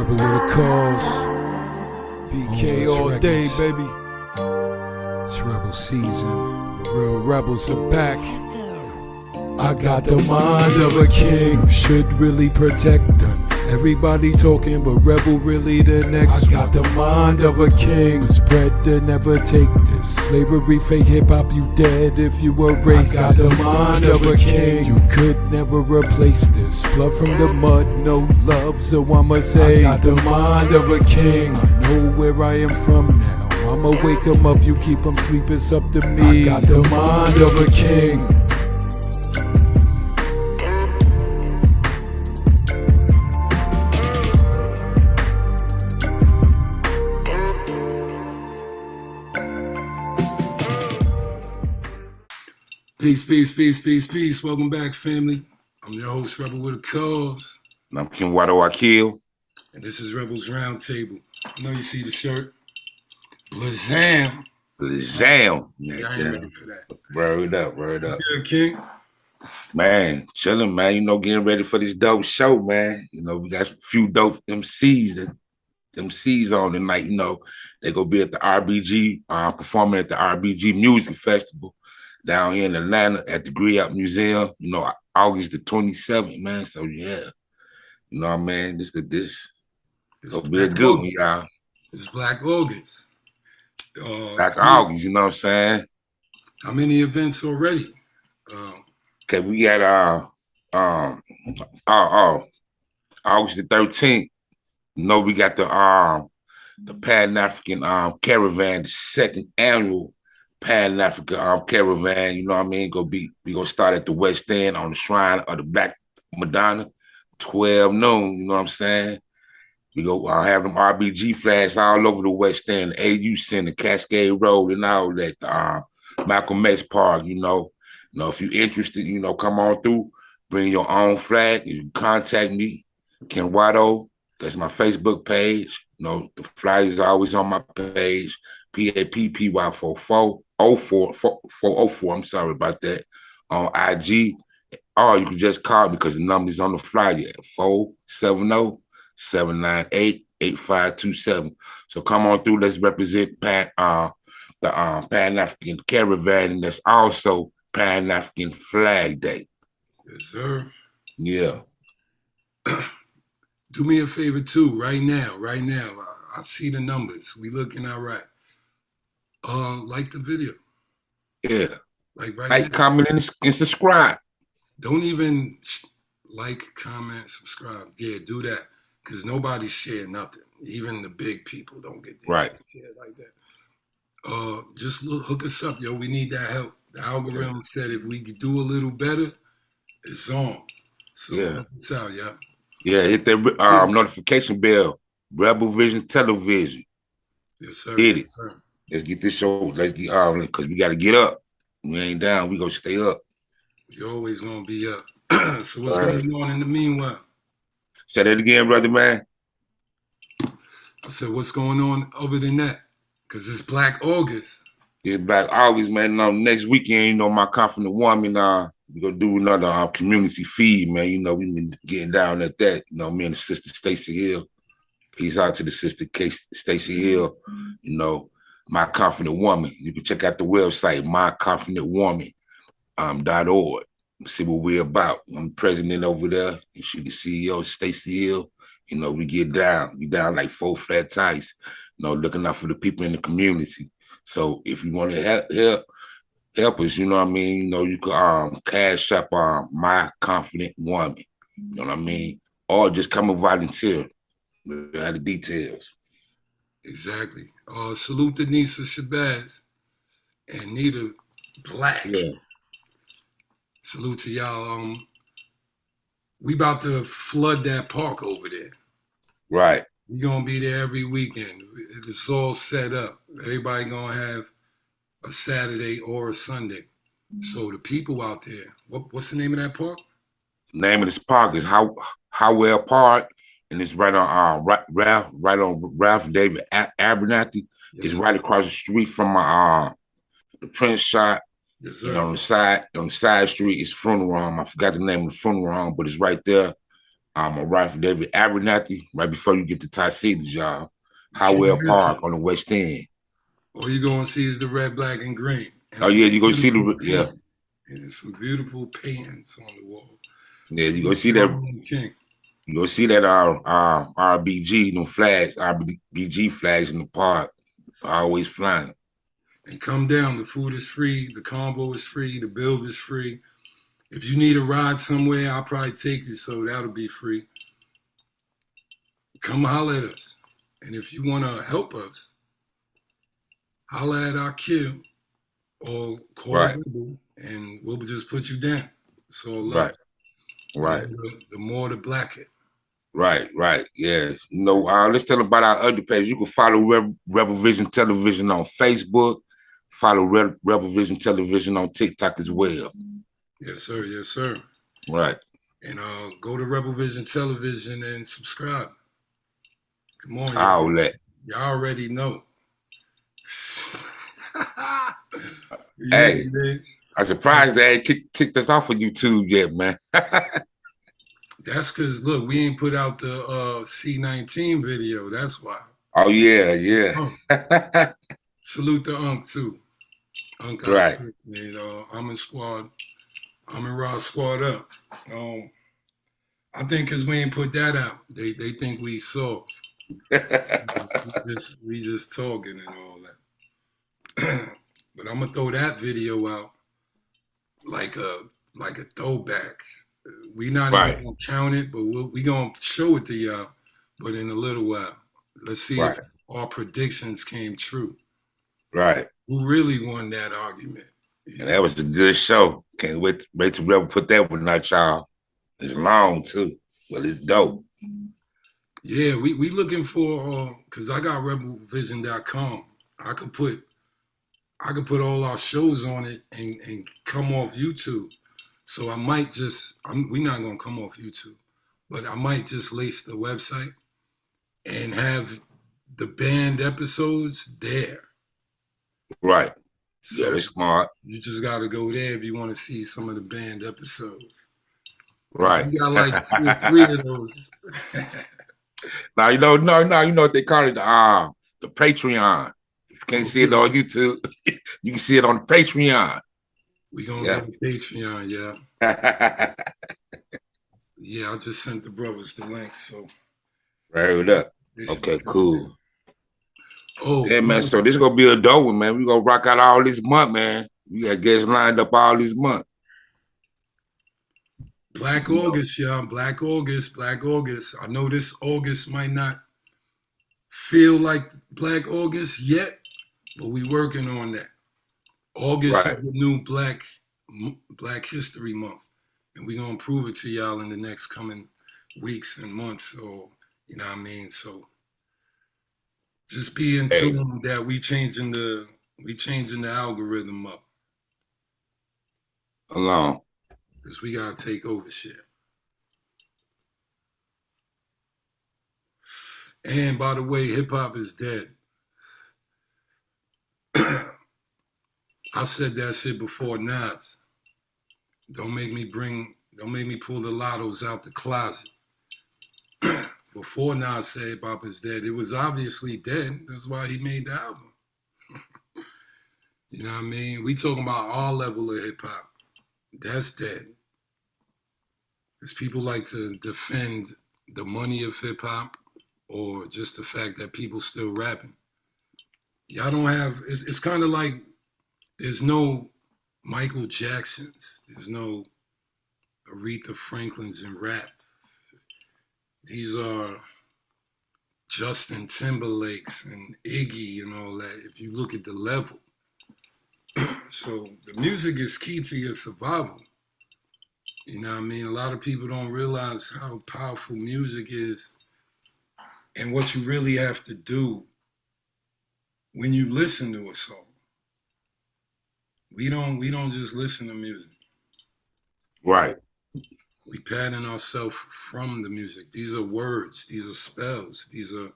Rebel with a cause. BK all day, baby. It's Rebel season. The real rebels are back. I got the mind of a king. You should really protect them. Everybody talking, but Rebel really the next. I got the mind of a king. Spread to never take this. Slavery, fake hip-hop, you dead if you were racist. I got the mind of a king. You could never replace this. Blood from the mud, no love, so I'ma say I got the mind of a king. I know where I am from now. I'ma wake 'em up, you keep 'em sleep, it's up to me. I got the mind of a king. Peace, peace, peace, peace, peace. Welcome back, family. I'm your host, Rebel with a Cause. And I'm KENWARDO. And this is Rebels Roundtable. You know you see the shirt. Blazam. Blazam. Yeah, I ain't ready for that. Word up, word up. Yeah, King. Man, chilling, man. You know, getting ready for this dope show, man. You know, we got a few dope MCs on tonight. You know, they gonna be at the R.B.G, performing at the R.B.G Music Festival down here in Atlanta at the Griot Museum, you know, August the 27th, man. So yeah, you know what I mean? This gonna be a good one, y'all. It's Black August. Black August, you know what I'm saying? How many events already? Okay, we got August the 13th. You know, we got the Pan-African Caravan, the second annual Pan-African Caravan, you know what I mean? We gonna start at the West End on the Shrine of the Black Madonna, 12 noon, you know what I'm saying? We go have them R.B.G flags all over the West End, the AU Center, Cascade Road, and all that, Malcolm X Park, you know. If you're interested, you know, come on through, bring your own flag, you can contact me, KENWARDO, that's my Facebook page. You know, the flyers are always on my page, PAPPY4404, I'm sorry about that, on IG, or you can just call me because the number's on the flyer at 470-798-8527. So come on through, let's represent the Pan-African Caravan, and that's also Pan-African Flag Day. Yes, sir. Yeah. Do me a favor too, right now. I see the numbers. We looking all right. Like the video. Yeah. Like, comment, and subscribe. Don't even like, comment, subscribe. Yeah, do that. Because nobody share nothing. Even the big people don't get this shit like that. Just hook us up, yo. We need that help. The algorithm said if we could do a little better, it's on. So help us out, yeah. Yeah, hit that notification bell. Rebel Vision Television. Yes, sir. Hit it. Yes, sir. Let's get this show. Let's get because we got to get up. We ain't down. We gonna stay up. You're always gonna be up. So what's going on in the meanwhile? Say that again, brother man. I said, what's going on other than that? Because it's Black August. It's Black August, man. Next weekend, you know, my confident woman, we gonna do another community feed, man. You know, we been getting down at that. You know, me and the sister Stacey Hill. Peace out to the sister Stacey Hill. You know, My Confident Woman. You can check out the website, myconfidentwoman.org. See what we're about. I'm president over there, and she the CEO, Stacey Hill. You know, we get down. We down like 4 flat tires. You know, looking out for the people in the community. So if you want to help us, you know what I mean? You know, you can cash up My Confident Woman. You know what I mean? Or just come and volunteer. We have the details. Exactly. Salute to Nisa Shabazz and Nita Black. Yeah. Salute to y'all. We about to flood that park over there. Right. We gonna be there every weekend. It's all set up. Everybody gonna have a Saturday or a Sunday. So the people out there, what's the name of that park? The name of this park is Howell Park, and it's right on Ralph David Abernathy. Yes, it's right across the street from the print shop. Yes, sir. And on the side street is funeral home. I forgot the name of the funeral home, but it's right there. I'm a rifle David Abernathy, right before you get to Tuxedos, y'all. You can't Howell miss Park it. on the West End. All you're gonna see is the red, black, and green. And Oh some yeah, you gonna see beautiful the yeah. paint. And some beautiful paintings on the wall. Yeah, you gonna Salute see to that. Martin King. You gonna see that R.B.G. them flags, R.B.G. flags in the park, always flying. And come down. The food is free. The combo is free. The build is free. If you need a ride somewhere, I'll probably take you, so that'll be free. Come holler at us. And if you want to help us, holler at our kid or call Right, Rebel, and we'll just put you down. So love. right, right, The more the blacker. right. Yeah. You know, let's tell them about our other page. You can follow Rebel Vision Television on Facebook. Follow Rebel Vision Television on TikTok as well. Yes, sir. Yes, sir. Right. And go to Rebel Vision Television and subscribe. Come on, All that. y'all already know. Yeah, Hey, man. I'm surprised they ain't kicked us off of YouTube yet, man. That's because, look, we ain't put out the C19 video. That's why. Oh, yeah. Salute to Unc, too. Unc, Right. I'm in squad. I'm in Raw Squad Up. I think because we ain't put that out, they think we soft. we just talking and all that. But I'm gonna throw that video out like a throwback. We not even gonna count it, but we gonna show it to y'all. But in a little while, let's see if our predictions came true. Right. Who really won that argument? And that was a good show. Can't wait to Rebel put that one out, y'all. It's long too, but it's dope. Yeah, we looking for because I got rebelvision.com. I could put all our shows on it and come off YouTube. So I might we're not gonna come off YouTube, but I might just lace the website and have the banned episodes there. Right. So yeah, that's smart. You just gotta go there if you want to see some of the banned episodes. Right. We got like 2 or 3 of those. Now you know what they call it, the Patreon. If you can't see it on YouTube, you can see it on the Patreon. We gonna go to Patreon, yeah. Yeah, I just sent the brothers the link, so. Right up. Okay, cool. Oh, yeah, man. So this is gonna be a dope one, man. We gonna rock out all this month, man. We got guests lined up all this month. Black August, y'all. Black August. I know this August might not feel like Black August yet, but we working on that. August is the new Black History Month, and we're gonna prove it to y'all in the next coming weeks and months. So, you know what I mean? So just be in tune that we changing the algorithm up. Along. Because we gotta take over shit. And by the way, hip hop is dead. I said that shit before Nas. Don't make me pull the lottos out the closet. Before Nas said hip hop is dead, it was obviously dead. That's why he made the album. You know what I mean? We talking about our level of hip hop. That's dead. Because people like to defend the money of hip hop or just the fact that people still rapping. Y'all don't have, it's kind of like there's no Michael Jacksons. There's no Aretha Franklins in rap. These are Justin Timberlakes and Iggy and all that, if you look at the level. So the music is key to your survival. You know what I mean? A lot of people don't realize how powerful music is and what you really have to do when you listen to a song. We don't just listen to music. Right. We pattern ourselves from the music. These are words, these are spells, these are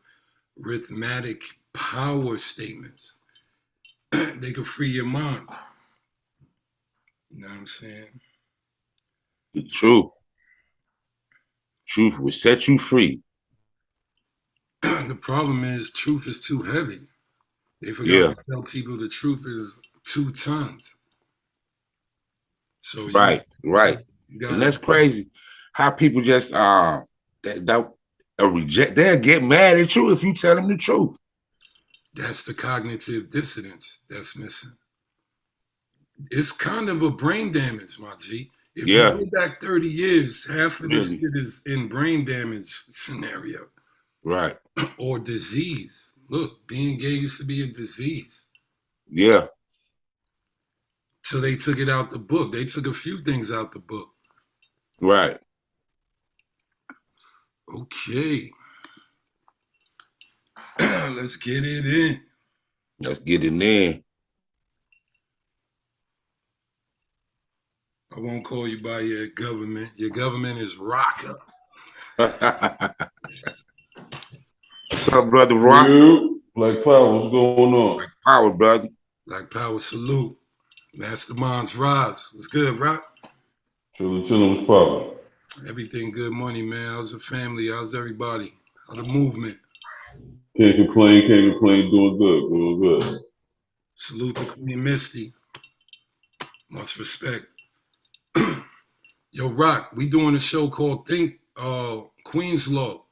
rhythmic power statements. They can free your mind. You know what I'm saying? True. Truth will set you free. The problem is truth is too heavy. They forgot to tell people the truth is 2 tons. So right. And that's crazy. How people just reject. They'll get mad at you if you tell them the truth. That's the cognitive dissonance that's missing. It's kind of a brain damage, my G. If you go back 30 years, half of this shit is in brain damage scenario. Right. Or disease. Look, being gay used to be a disease. Yeah. So they took it out the book. They took a few things out the book. Right. Okay. Let's get it in. Let's get it in. I won't call you by your government. Your government is Raka. What's up, brother Rock? Black Power, what's going on? Black Power, brother. Black Power, salute. Masterminds rise. What's good, Rock? Chillin', what's poppin'? Everything good, money, man. How's the family? How's everybody? How's the movement? Can't complain, doing good. Salute to Queen Misty. Much respect. Yo, Rock, we doing a show called Queen's Law.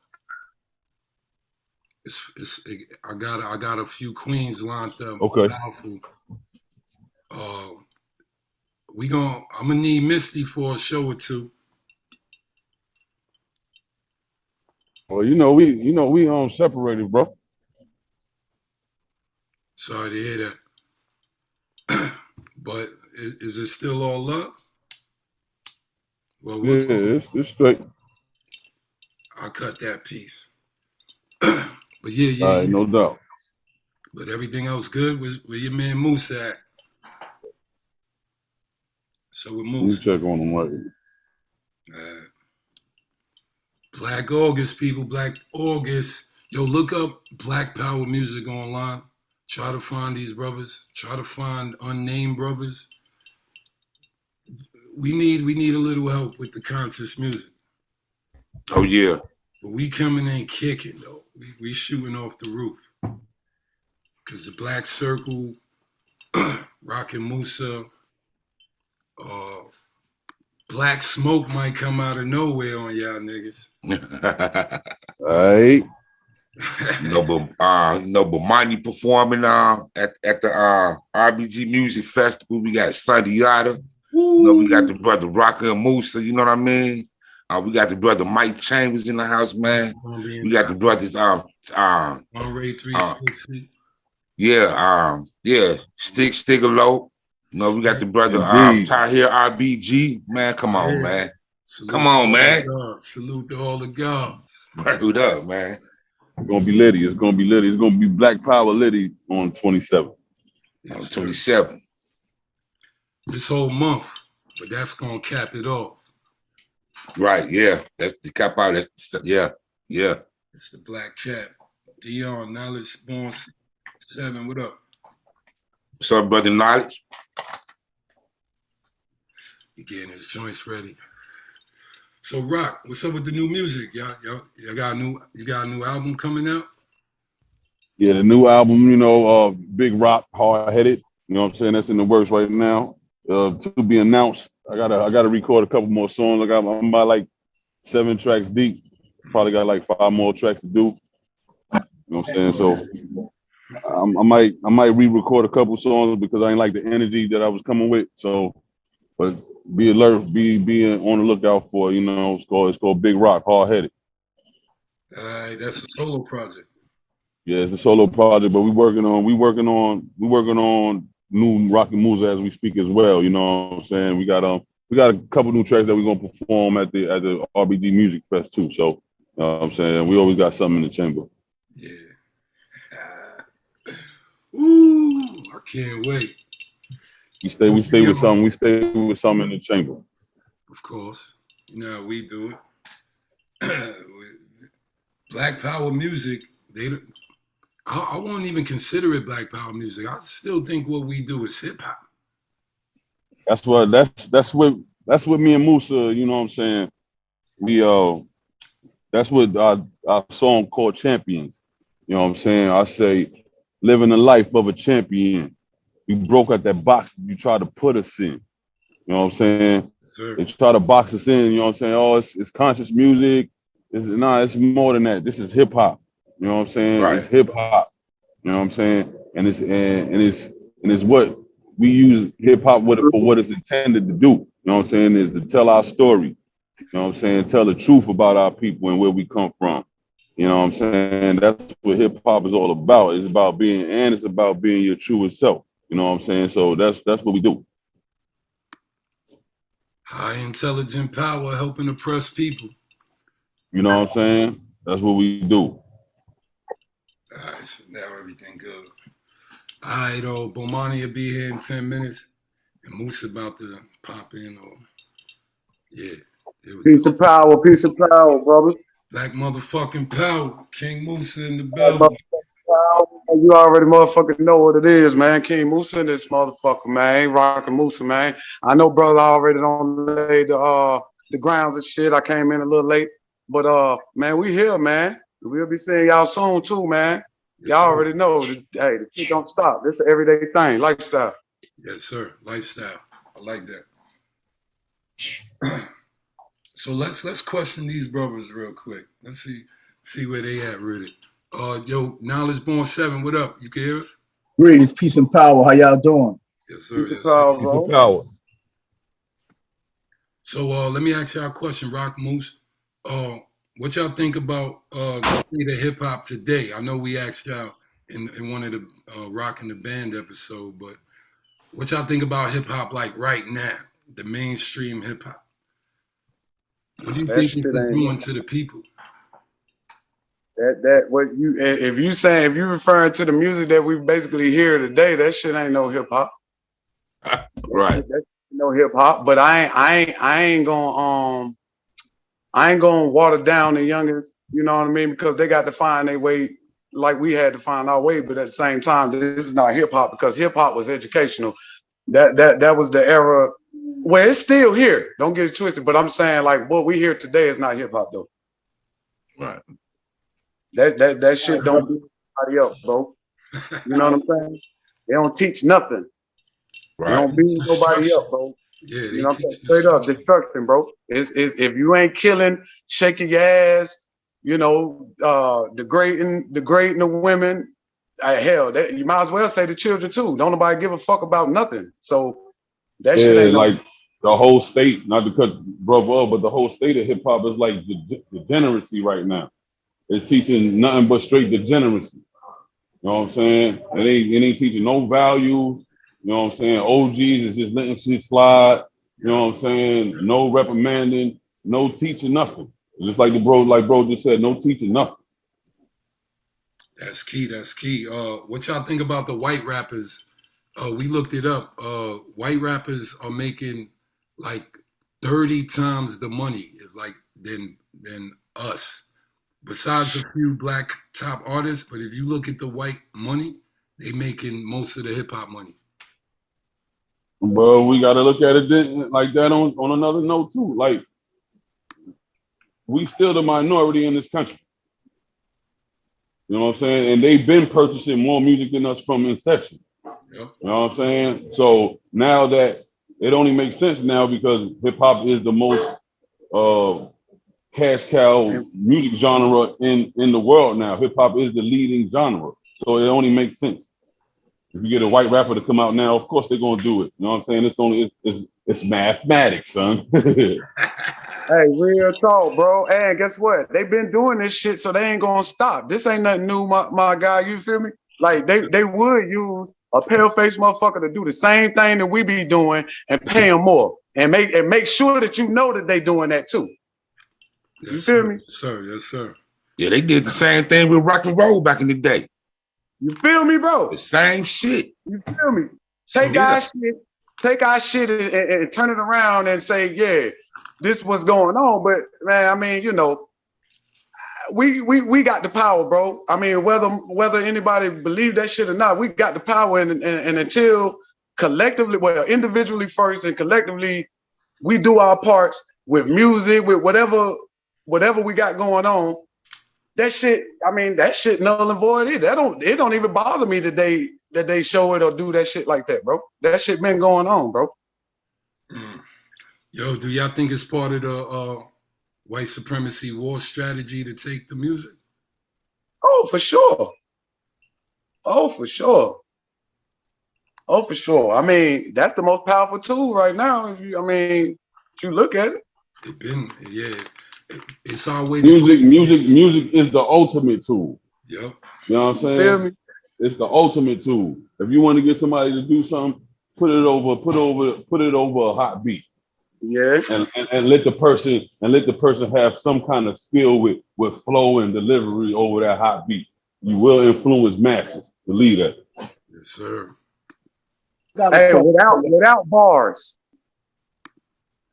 I got a few queens lined up. Okay. Powerful. I'm gonna need Misty for a show or two. Well, we separated, bro. Sorry to hear that. But is it still all up? Well, it's straight. I'll cut that piece. But yeah. All right, no doubt. But everything else good? Where your man Musa at? So with Musa. Let me check on him right here. Black August, people. Black August. Yo, look up Black Power music online. Try to find these brothers. Try to find unnamed brothers. We need a little help with the conscious music. Oh yeah. But we coming in kicking though. We shooting off the roof. Cause the Black Circle, Raka and Musa, Black Smoke might come out of nowhere on y'all niggas. All right. Bomani performing at the R.B.G Music Festival. We got Sunday Yada. We got the brother Raka and Musa, you know what I mean? We got the brother Mike Chambers in the house, man. We got the brothers Ray 360. Stigalo. We got the brother Tahir R.B.G. Man, come on, man. Come on, man. Salute to all the gods. Word up, man. It's gonna be litty. It's gonna be Black Power litty on 27. On 27. This whole month, but that's gonna cap it off. Right, yeah. That's the cap out. Yeah. It's the Black Cap. Dion, Knowledge Born 7. What up? What's up, brother Knowledge? He getting his joints ready. So Rock, what's up with the new music? Y'all got a new album coming out? Yeah, the new album, Big Rock, Hard Headed. You know what I'm saying? That's in the works right now. To be announced. I gotta record a couple more songs. I'm about like 7 tracks deep. Probably got like 5 more tracks to do. You know what I'm saying? So I might re-record a couple songs because I ain't like the energy that I was coming with. So, but be alert, be on the lookout for. It's called Big Rock, Hard Headed. That's a solo project. Yeah, it's a solo project, but we working on new Rock and Musa as we speak as well. You know what I'm saying? We got a couple new tracks that we're gonna perform at the R.B.G Music Fest too. So you know what I'm saying, we always got something in the chamber. Yeah. Ooh, I can't wait. We stay with something. We stay with something in the chamber. Of course. You know how we do it. Black Power music, I won't even consider it Black Power music. I still think what we do is hip hop. That's what me and Musa, you know what I'm saying? That's what our song called Champions. You know what I'm saying? I say, living the life of a champion. We broke out that box you tried to put us in. You know what I'm saying? Sir. They try to box us in, you know what I'm saying? Oh, it's conscious music. It's more than that. This is hip hop. You know what I'm saying? Right. It's hip hop. You know what I'm saying? And it's what we use hip hop for what it's intended to do. You know what I'm saying? Is to tell our story. You know what I'm saying? Tell the truth about our people and where we come from. You know what I'm saying? That's what hip hop is all about. It's about being your truest self. You know what I'm saying? So that's what we do. High intelligent power helping oppress people. You know what I'm saying? That's what we do. All right, so now everything good. All right, Bomani will be here in 10 minutes, and Musa about to pop in. Yeah. Peace of power, brother. Black motherfucking power. King Musa in the building. You already motherfucking know what it is, man. King Musa in this motherfucker, man. Rockin' Musa, man. I know brother already don't lay the grounds and shit. I came in a little late. But man, we here, man. We'll be seeing y'all soon too, man. Y'all already know. Hey, the shit don't stop. This is an everyday thing, lifestyle. Yes, sir. Lifestyle. I like that. So let's question these brothers real quick. Let's see where they at with it. Yo, Knowledge Born 7, what up? You can hear us? Greetings, peace and power. How y'all doing? Yes, sir. Peace of power, bro. Peace of power. So let me ask y'all a question, Rock Moose. What y'all think about the state of hip hop today? I know we asked y'all in one of the Rock in the Band episode, but what y'all think about hip hop like right now, the mainstream hip hop? What do you think it's doing to the people? That what you if you referring to the music that we basically hear today, that shit ain't no hip hop. Right. That's no hip hop. But I ain't gonna water down the youngest, you know what I mean? Because they got to find their way like we had to find our way. But at the same time, this is not hip hop because hip hop was educational. That was the era. Well, it's still here. Don't get it twisted. But I'm saying like what we hear today is not hip hop though. Right. That shit don't do anybody else, bro. You know what I'm saying? They don't teach nothing. Right. They don't beat nobody up, bro. Yeah, you know what I'm saying? Straight up destruction, bro. Is if you ain't killing, shaking your ass, you know, degrading the women, hell, you might as well say the children too. Don't nobody give a fuck about nothing. So that shit ain't like the whole state, not to cut brother off, but the whole state of hip hop is like degeneracy right now. It's teaching nothing but straight degeneracy. You know what I'm saying? It ain't teaching no values. You know what I'm saying? OGs is just letting shit slide. You know what I'm saying? No reprimanding, no teaching nothing. Just like bro just said, no teaching nothing. That's key. That's key. What y'all think about the white rappers? We looked it up. White rappers are making like 30 times the money like than us. Besides a few black top artists, but if you look at the white money, they making most of the hip hop money. Bro, we gotta look at it like that on another note too. Like we still the minority in this country. You know what I'm saying? And they've been purchasing more music than us from inception. Yep. You know what I'm saying? So now that it only makes sense now because hip hop is the most cash cow music genre in the world now. Hip hop is the leading genre. So it only makes sense. If you get a white rapper to come out now, of course they're gonna do it. You know what I'm saying? It's mathematics, son. Hey, real talk, bro. And guess what? They've been doing this shit, so they ain't gonna stop. This ain't nothing new, my guy. You feel me? Like they would use a pale-faced motherfucker to do the same thing that we be doing and pay them more and make sure that you know that they doing that too. Yes, you feel me? Yes, sir. Yes, sir. Yeah, they did the same thing with rock and roll back in the day. You feel me, bro? The same shit. You feel me? Take our shit and turn it around and say, yeah, this was going on. But man, I mean, you know, we got the power, bro. I mean, whether anybody believe that shit or not, we got the power, and until collectively, well, individually first and collectively, we do our parts with music, with whatever whatever we got going on, that shit, I mean, that shit null and void. It don't even bother me that they show it or do that shit like that, bro. That shit been going on, bro. Yo, do y'all think it's part of the white supremacy war strategy to take the music? Oh, for sure. Oh, for sure. Oh, for sure. I mean, that's the most powerful tool right now. If you look at it. It's our way. Music is the ultimate tool. Yep. You know what I'm saying? Feel me? It's the ultimate tool. If you want to get somebody to do something, put it over a hot beat. Yeah. And let the person have some kind of skill with flow and delivery over that hot beat. You will influence masses. Believe that. Yes, sir. Hey, without bars.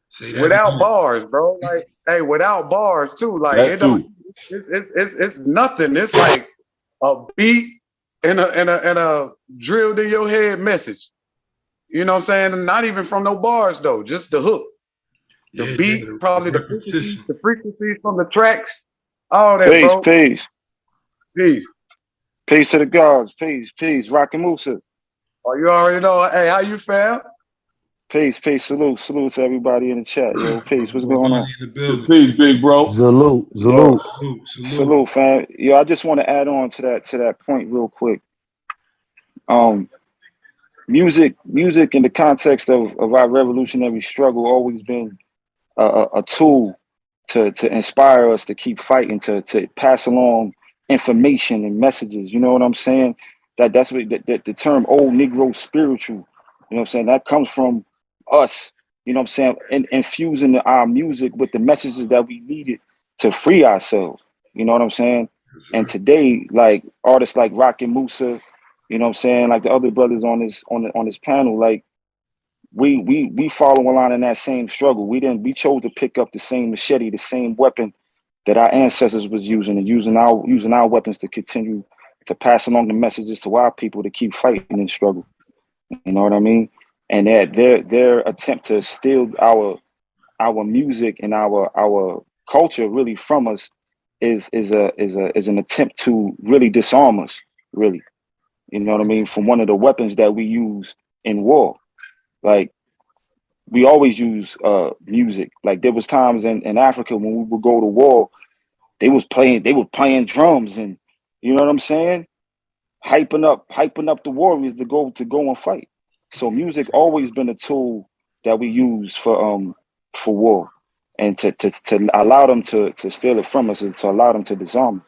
Say that without again. bars, bro. Like, hey, without bars too. Like That it don't. It's nothing. It's like a beat and a drilled in your head message. You know what I'm saying? And not even from no bars though. Just the hook, the beat, probably the frequencies from the tracks. All that, bro. Peace to the gods. Peace. Raka Musa. Oh, you already know. Hey, how you fam? Peace. Salute to everybody in the chat. Yo, peace. What's going on? Peace, big bro. Salute, fam. Yo, I just want to add on to that point real quick. Music in the context of our revolutionary struggle always been a tool to inspire us to keep fighting, to pass along information and messages. You know what I'm saying? That's what the term old Negro spiritual, you know what I'm saying? That comes from us, you know what I'm saying, infusing our music with the messages that we needed to free ourselves. You know what I'm saying? Yes, and today, like artists like Raka Musa, you know what I'm saying, like the other brothers on this panel, like we follow along in that same struggle. We chose to pick up the same machete, the same weapon that our ancestors was using, and using our weapons to continue to pass along the messages to our people to keep fighting and struggle. You know what I mean? And their attempt to steal our music and our culture really from us is an attempt to really disarm us, really. You know what I mean? From one of the weapons that we use in war. Like, we always use music. Like, there was times in Africa when we would go to war, they were playing drums, and you know what I'm saying? Hyping up the warriors to go and fight. So music always been a tool that we use for war, and to allow them to steal it from us, and to allow them to disarm.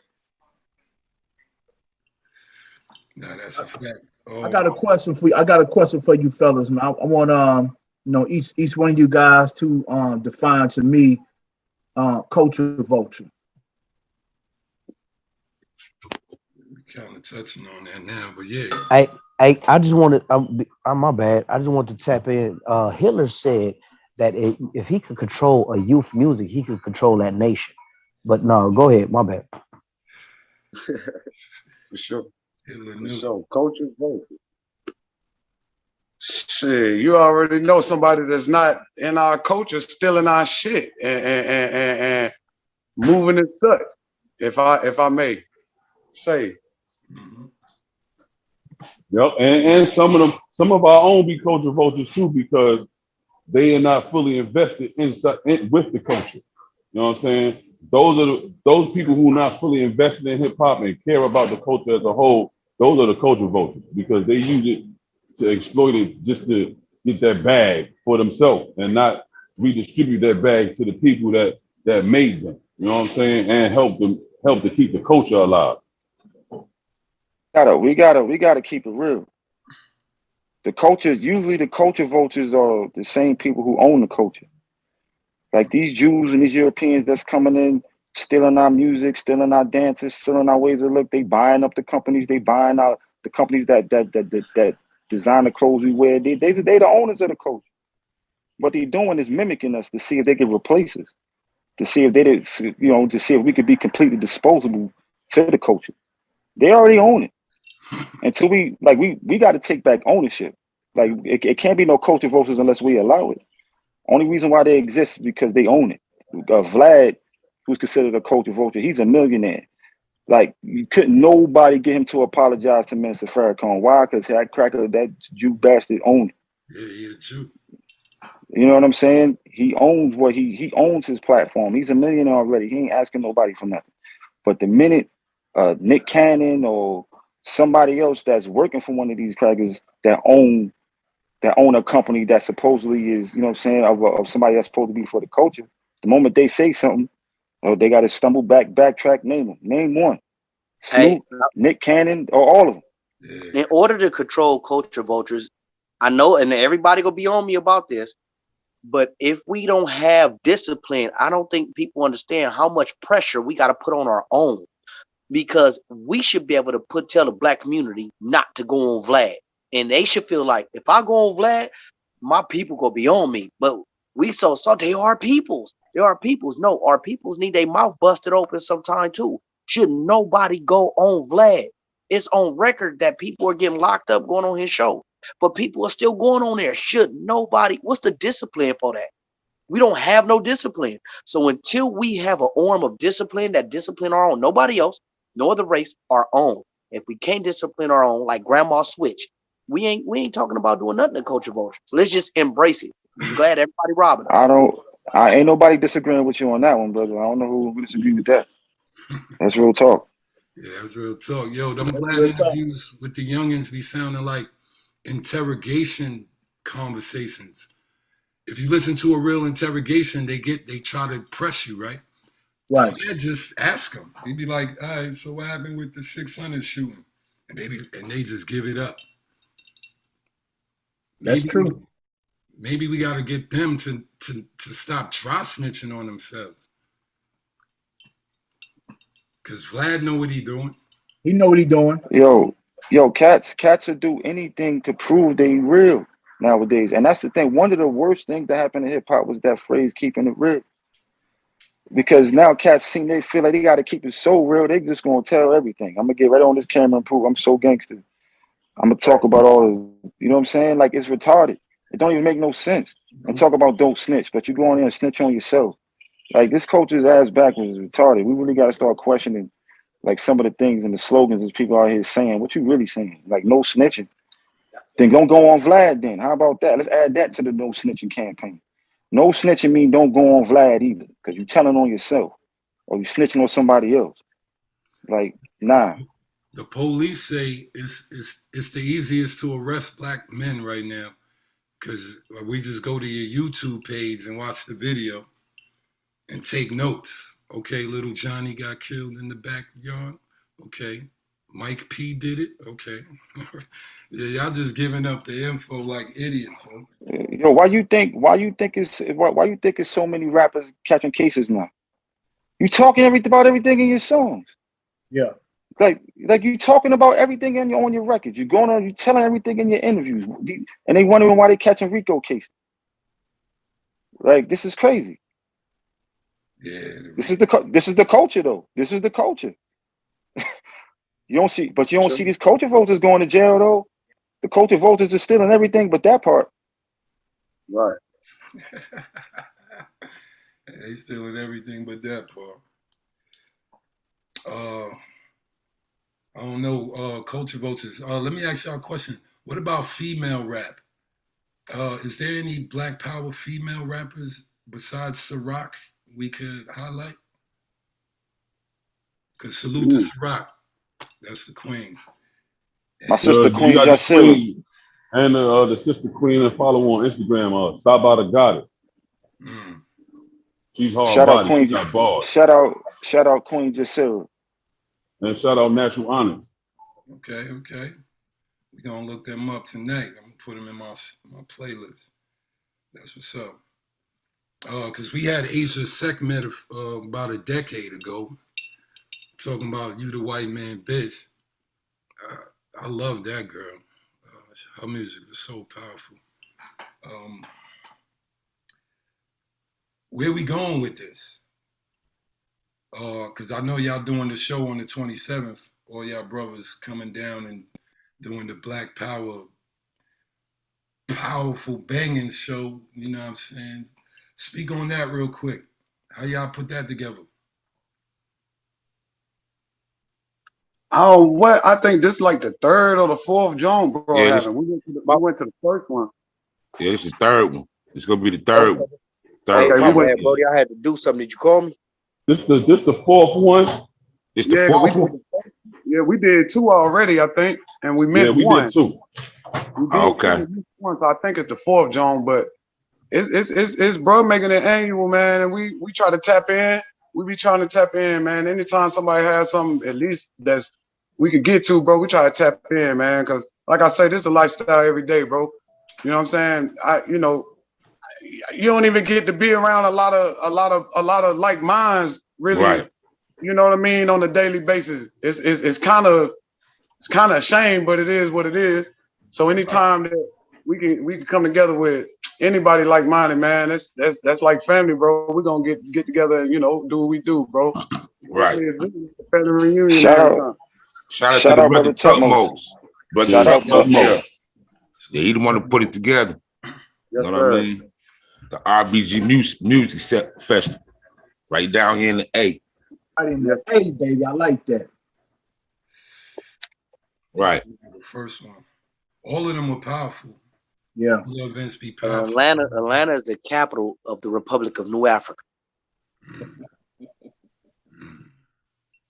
Nah, that's a fact. I got a question for you fellas, man. I want each one of you guys to define to me culture vulture. Kind of touching on that now, but yeah. I just want to. My bad. I just want to tap in. Hitler said that if he could control a youth music, he could control that nation. But no, go ahead. My bad. For sure. For sure. Culture vote. Shit, you already know somebody that's not in our culture stealing our shit and moving it such. If I may say. Yep, and some of our own be culture vultures too, because they are not fully invested with the culture. You know what I'm saying? Those people who are not fully invested in hip hop and care about the culture as a whole. Those are the culture vultures, because they use it to exploit it just to get that bag for themselves and not redistribute that bag to the people that made them. You know what I'm saying? And help to keep the culture alive. We gotta keep it real. Usually the culture vultures are the same people who own the culture. Like these Jews and these Europeans that's coming in, stealing our music, stealing our dances, stealing our ways of look. They buying up the companies. They buying out the companies that design the clothes we wear. They the owners of the culture. What they're doing is mimicking us to see if they can replace us, to see if to see if we could be completely disposable to the culture. They already own it. Until we got to take back ownership. Like it can't be no culture vultures unless we allow it. Only reason why they exist is because they own it. Vlad, who's considered a culture vulture. He's a millionaire. Like, you couldn't nobody get him to apologize to Minister Farrakhan. Why? Because that cracker, that Jew bastard owned it. Yeah, Jew. You know what I'm saying? He owns what he owns his platform. He's a millionaire already. He ain't asking nobody for nothing. But the minute Nick Cannon or somebody else that's working for one of these crackers that own a company that supposedly is, you know what I'm saying, of somebody that's supposed to be for the culture, the moment they say something, they got to stumble backtrack, name them. Name one. Snoop, Nick Cannon, or all of them. In order to control culture vultures, I know, and everybody gonna be on me about this, but if we don't have discipline, I don't think people understand how much pressure we got to put on our own, because we should be able to tell the black community not to go on Vlad, and they should feel like, if I go on Vlad, my people gonna be on me. But we so they are peoples. They are peoples. No, our peoples need their mouth busted open sometime too. Should nobody go on Vlad? It's on record that people are getting locked up going on his show, but people are still going on there. Should nobody? What's the discipline for that? We don't have no discipline. So until we have an arm of discipline that discipline our own, nobody else, no other race, our own. If we can't discipline our own, like Grandma Switch, we ain't talking about doing nothing to culture vulture. So let's just embrace it. I'm glad everybody robbing us. I ain't nobody disagreeing with you on that one, brother. I don't know who would disagree with that. That's real talk. Yeah, that's real talk. Yo, them Vlad interviews with the youngins be sounding like interrogation conversations. If you listen to a real interrogation, they try to press you, right? Right. Vlad just ask them. He'd be like, all right, so what happened with the 600 shooting? And they just give it up. That's true. Maybe we got to get them to stop dry snitching on themselves. Because Vlad know what he doing. He know what he doing. Yo, cats will do anything to prove they real nowadays. And that's the thing. One of the worst things that happened in hip hop was that phrase, keeping it real. Because now cats they feel like they got to keep it so real, they just going to tell everything. I'm going to get right on this camera and prove I'm so gangster. I'm going to talk about all, you know what I'm saying? Like, it's retarded. It don't even make no sense. And talk about don't snitch, but you go in there and snitch on yourself. Like, this culture's ass backwards is retarded. We really got to start questioning, like, some of the things and the slogans that people out here saying. What you really saying? Like, no snitching. Then don't go on Vlad then. How about that? Let's add that to the no snitching campaign. No snitching mean don't go on Vlad either, because you're telling on yourself or you snitching on somebody else. Like, nah. The police say it's the easiest to arrest black men right now, because we just go to your YouTube page and watch the video and take notes. Okay, little Johnny got killed in the backyard. Okay, Mike P did it. Okay, yeah, y'all just giving up the info like idiots. Huh? Yo, why you think it's so many rappers catching cases now? You talking about everything in your songs. Yeah. Like you talking about everything on your records. You going on, you telling everything in your interviews, and they wondering why they catching RICO cases. Like, this is crazy. Yeah. This is the culture though. This is the culture. You don't see these culture voters going to jail though. The culture voters are stealing everything but that part. Right. They stealing everything but that part. I don't know, culture voters. Let me ask y'all a question. What about female rap? Is there any Black Power female rappers besides Ciroc we could highlight? Because salute to Ciroc. That's the queen. My sister Queen just and the sister Queen and follow on Instagram, Stop by the Goddess. She's hard shout body. Out Queen, she got bars. Shout out Queen Jasira. And shout out Natural Honors. Okay. We're gonna look them up tonight. I'm gonna put them in my playlist. That's what's up. Because we had Asia Sekhmet about a decade ago, talking about you the white man bitch. I love that girl. Her music was so powerful. Where we going with this? Because I know y'all doing the show on the 27th. All y'all brothers coming down and doing the Black Power powerful banging show. You know what I'm saying? Speak on that real quick. How y'all put that together? Oh, what? I think this is like the third or the fourth Joan, bro. Yeah, Having we went to the first one. Yeah, this is the third one. It's gonna be the third Okay. one. Hey, Okay, my we went. bad, Brody. I had to do something. Did you call me? This the fourth one. It's the Yeah, fourth one. we did two already, I think, and we Yeah, missed we one. did too. We did Okay. two, we missed one, so I think it's the fourth Joan, but it's bro making it annual, man, and we try to tap in. We be trying to tap in, man. Anytime somebody has something, at least that's we could get to, bro, we try to tap in, man. Cause like I say, this is a lifestyle every day, bro. You know what I'm saying? You don't even get to be around a lot of like minds, really. Right. You know what I mean? On a daily basis, it's kind of a shame, but it is what it is. So anytime that we can come together with anybody like minded, man, that's like family, bro. We're gonna get together and do what we do, bro. Right. It's really a family reunion Shout every out, time. Shout out shout to the out, brother brother Tutmos. Tutmos. Brother Shout out Tutmos. Tutmos. Yeah, he the one to put it together. Yes, You know sir. what I mean? The R.B.G music festival right down here in the A. Right in there. Hey, baby, I like that. Right. The first one. All of them were powerful. Yeah. All the events be powerful. Atlanta is the capital of the Republic of New Africa.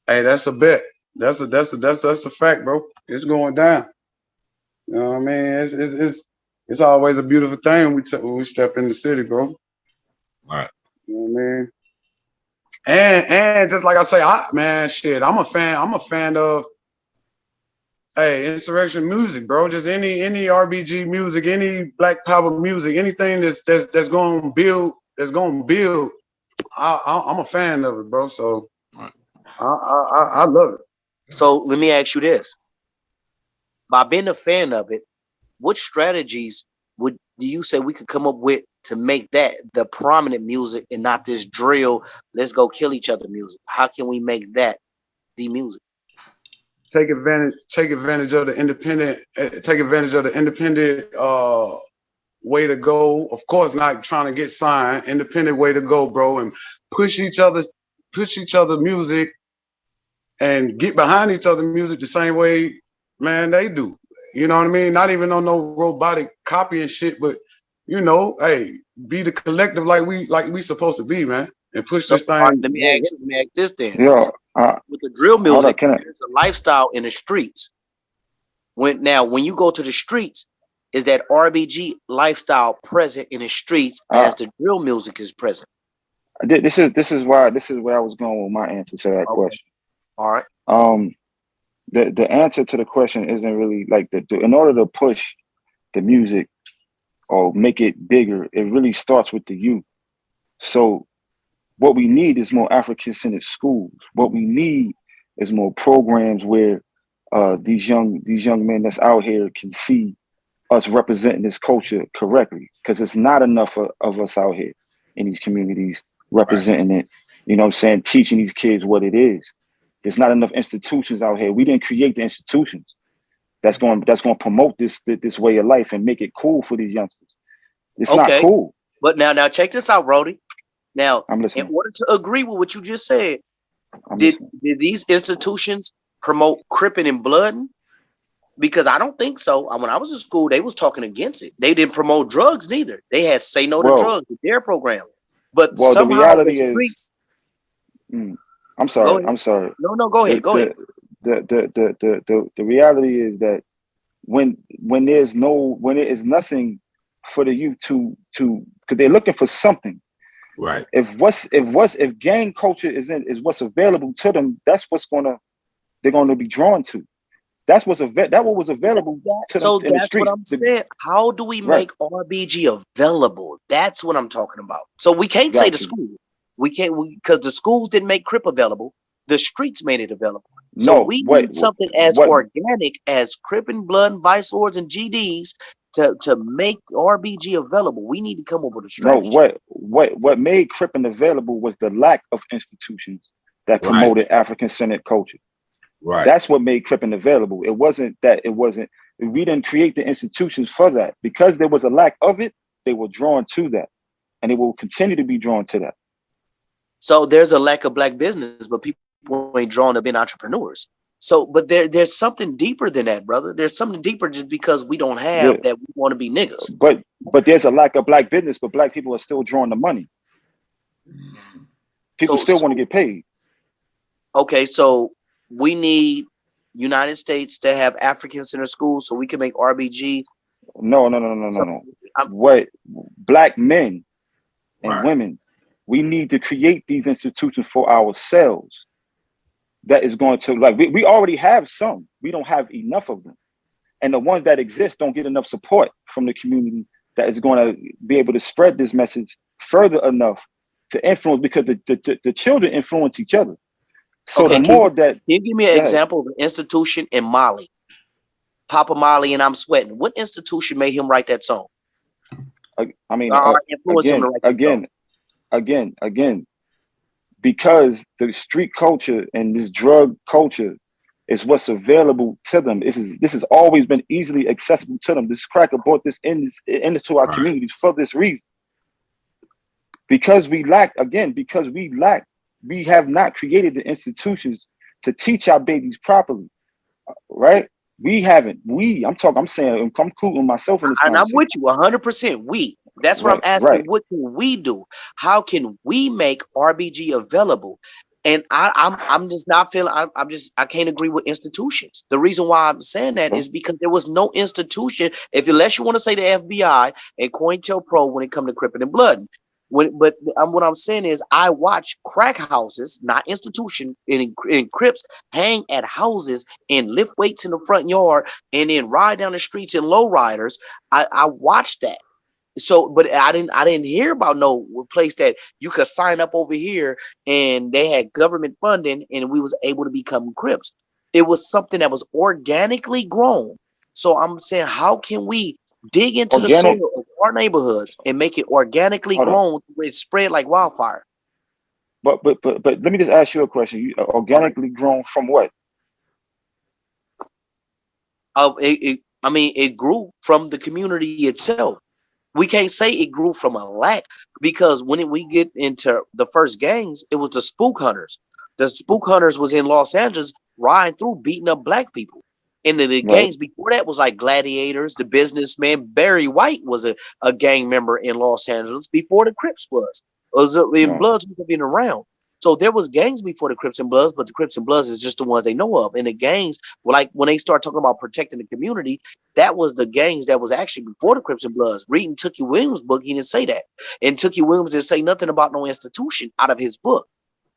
Hey, that's a bet. That's a fact, bro. It's going down. You know what I mean? It's always a beautiful thing when we step in the city, bro. Right. You know what I mean? And just like I say, I'm a fan of insurrection music, bro. Just any R.B.G music, any Black Power music, anything that's gonna build, I'm a fan of it, bro. So right. I love it. So let me ask you this. By being a fan of it, what strategies do you say we could come up with to make that the prominent music and not this drill, let's go kill each other music? How can we make that the music? Take advantage of the independent. Take advantage of the independent way to go. Of course, not trying to get signed. Independent way to go, bro, and push each other music, and get behind each other music the same way, man, they do. You know what I mean? Not even on no robotic copying shit, but hey, be the collective like we supposed to be, man, and push this thing. Right, let me ask this then. Yeah, with the drill music, hold on, there's a lifestyle in the streets. When you go to the streets, is that R.B.G lifestyle present in the streets as the drill music is present? This is where I was going with my answer to that question. All right. The answer to the question isn't really like in order to push the music or make it bigger, it really starts with the youth. So what we need is more African-centered schools. What we need is more programs where these young men that's out here can see us representing this culture correctly, because it's not enough of us out here in these communities representing it, you know what I'm saying, teaching these kids what it is. There's not enough institutions out here. We didn't create the institutions that's going to promote this way of life and make it cool for these youngsters. It's not cool. But now check this out, Brody. Now, I'm listening. in order to agree with what you just said, did these institutions promote cripping and blooding? Because I don't think so. When I was in school, they was talking against it. They didn't promote drugs neither. They had say no to drugs with their program. But somehow the reality the streets. I'm sorry. No, go ahead. Go ahead. The reality is that when there is nothing for the youth to because they're looking for something. Right. If gang culture is what's available to them, that's they're gonna be drawn to. That's what was available to them. So in the that's streets. what I'm saying. How do we make R.B.G available? That's what I'm talking about. So we can't say the school. We can't because the schools didn't make Crip available. The streets made it available. So we need something as organic as Crip and Blood, and Vice Lords, and GDs to make R.B.G available. We need to come up with a strategy. No, what made Crippin available was the lack of institutions that promoted African-centered culture. Right. That's what made Crippin available. We didn't create the institutions for that. Because there was a lack of it, they were drawn to that. And they will continue to be drawn to that. So there's a lack of Black business, but people ain't drawn to being entrepreneurs. So, but there's something deeper than that, brother. There's something deeper just because we don't Yeah. have that we want to be niggas. But there's a lack of black business, but black people are still drawing the money. People still want to get paid. Okay, so we need United States to have African center schools so we can make R.B.G. No. What black men and women, we need to create these institutions for ourselves. That is going to, like, we already have some. We don't have enough of them. And the ones that exist don't get enough support from the community that is going to be able to spread this message further enough to influence, because the children influence each other. So okay, the more that... Can you give me an example of an institution in Mali? Papa Mali and I'm Sweating. What institution made him write that song? I mean, again, because the street culture and this drug culture is what's available to them. This has always been easily accessible to them. This cracker brought this into our communities for this reason. Because we have not created the institutions to teach our babies properly, right? We haven't. I'm including myself in this. And I'm with you 100%. That's what I'm asking. Right. What can we do? How can we make R.B.G. available? And I'm just not feeling. I can't agree with institutions. The reason why I'm saying that is because there was no institution. Unless you want to say the FBI and COINTELPRO when it comes to Crippin' and Blood. What I'm saying is I watch crack houses, not institution, in Crips hang at houses and lift weights in the front yard and then ride down the streets in lowriders. I watched that. So, but I didn't hear about no place that you could sign up over here and they had government funding and we was able to become Crips. It was something that was organically grown. So I'm saying, how can we dig into the soil of our neighborhoods and make it organically grown where it spread like wildfire? But let me just ask you a question. Organically grown from what? It grew from the community itself. We can't say it grew from a lack, because when we get into the first gangs, it was the spook hunters. The spook hunters was in Los Angeles riding through, beating up black people. And the gangs before that was like Gladiators, the Businessman. Barry White was a gang member in Los Angeles before the Crips was. Bloods would have been around. So there was gangs before the Crips and Bloods, but the Crips and Bloods is just the ones they know of. And the gangs, like when they start talking about protecting the community, that was the gangs that was actually before the Crips and Bloods. Reading Tookie Williams' book, he didn't say that. And Tookie Williams didn't say nothing about no institution out of his book.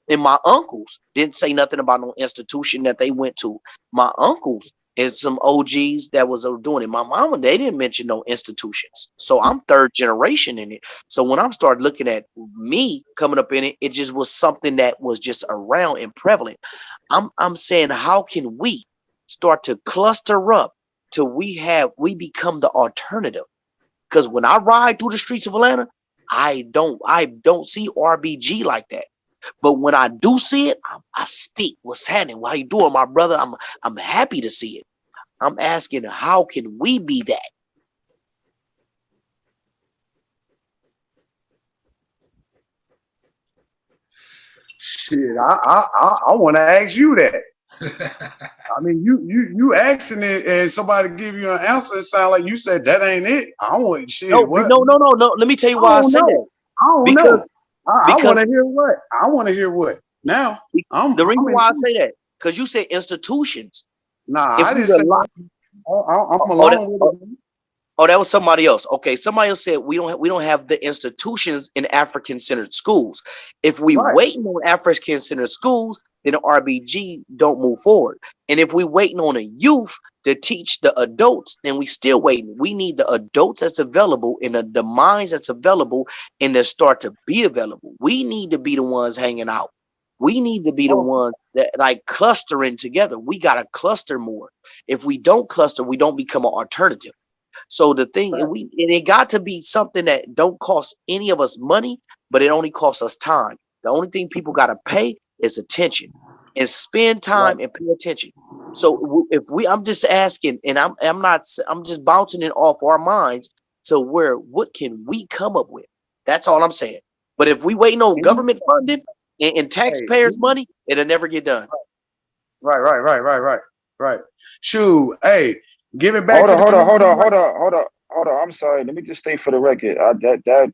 And my uncles didn't say nothing about no institution that they went to. My uncles and some OGs that was doing it. My mama, they didn't mention no institutions. So I'm third generation in it. So when I started looking at me coming up in it, it just was something that was just around and prevalent. I'm saying, how can we start to cluster up till we become the alternative? Because when I ride through the streets of Atlanta, I don't see R.B.G. like that. But when I do see it, I speak. What's happening? How you doing, my brother? I'm happy to see it. I'm asking, how can we be that? Shit, I want to ask you that. I mean, you asking it, and somebody give you an answer. It sounds like you said that ain't it. I want shit. No. Let me tell you why I said that. I don't know. I want to hear what. I want to hear what. Now, the reason why I say that, because you said institutions. Nah, I didn't say. I'm alone with it. Oh, that was somebody else. Okay, somebody else said we don't have the institutions in African-centered schools. If we waiting on African-centered schools, then the R.B.G. don't move forward. And if we waiting on a youth to teach the adults, then we still waiting. We need the adults that's available and the minds that's available and that start to be available. We need to be the ones hanging out. We need to be the ones that like clustering together. We got to cluster more. If we don't cluster, we don't become an alternative. So the thing, it got to be something that don't cost any of us money, but it only costs us time. The only thing people got to pay is attention and spend time and pay attention. So I'm just asking, and I'm just bouncing it off our minds to what can we come up with? That's all I'm saying. But if we waiting on government funding and taxpayers' money, it'll never get done. Right. Shoot, hey, give it back Hold to on, the hold on, hold community. on, hold on, hold on, hold on. I'm sorry. Let me just state for the record. That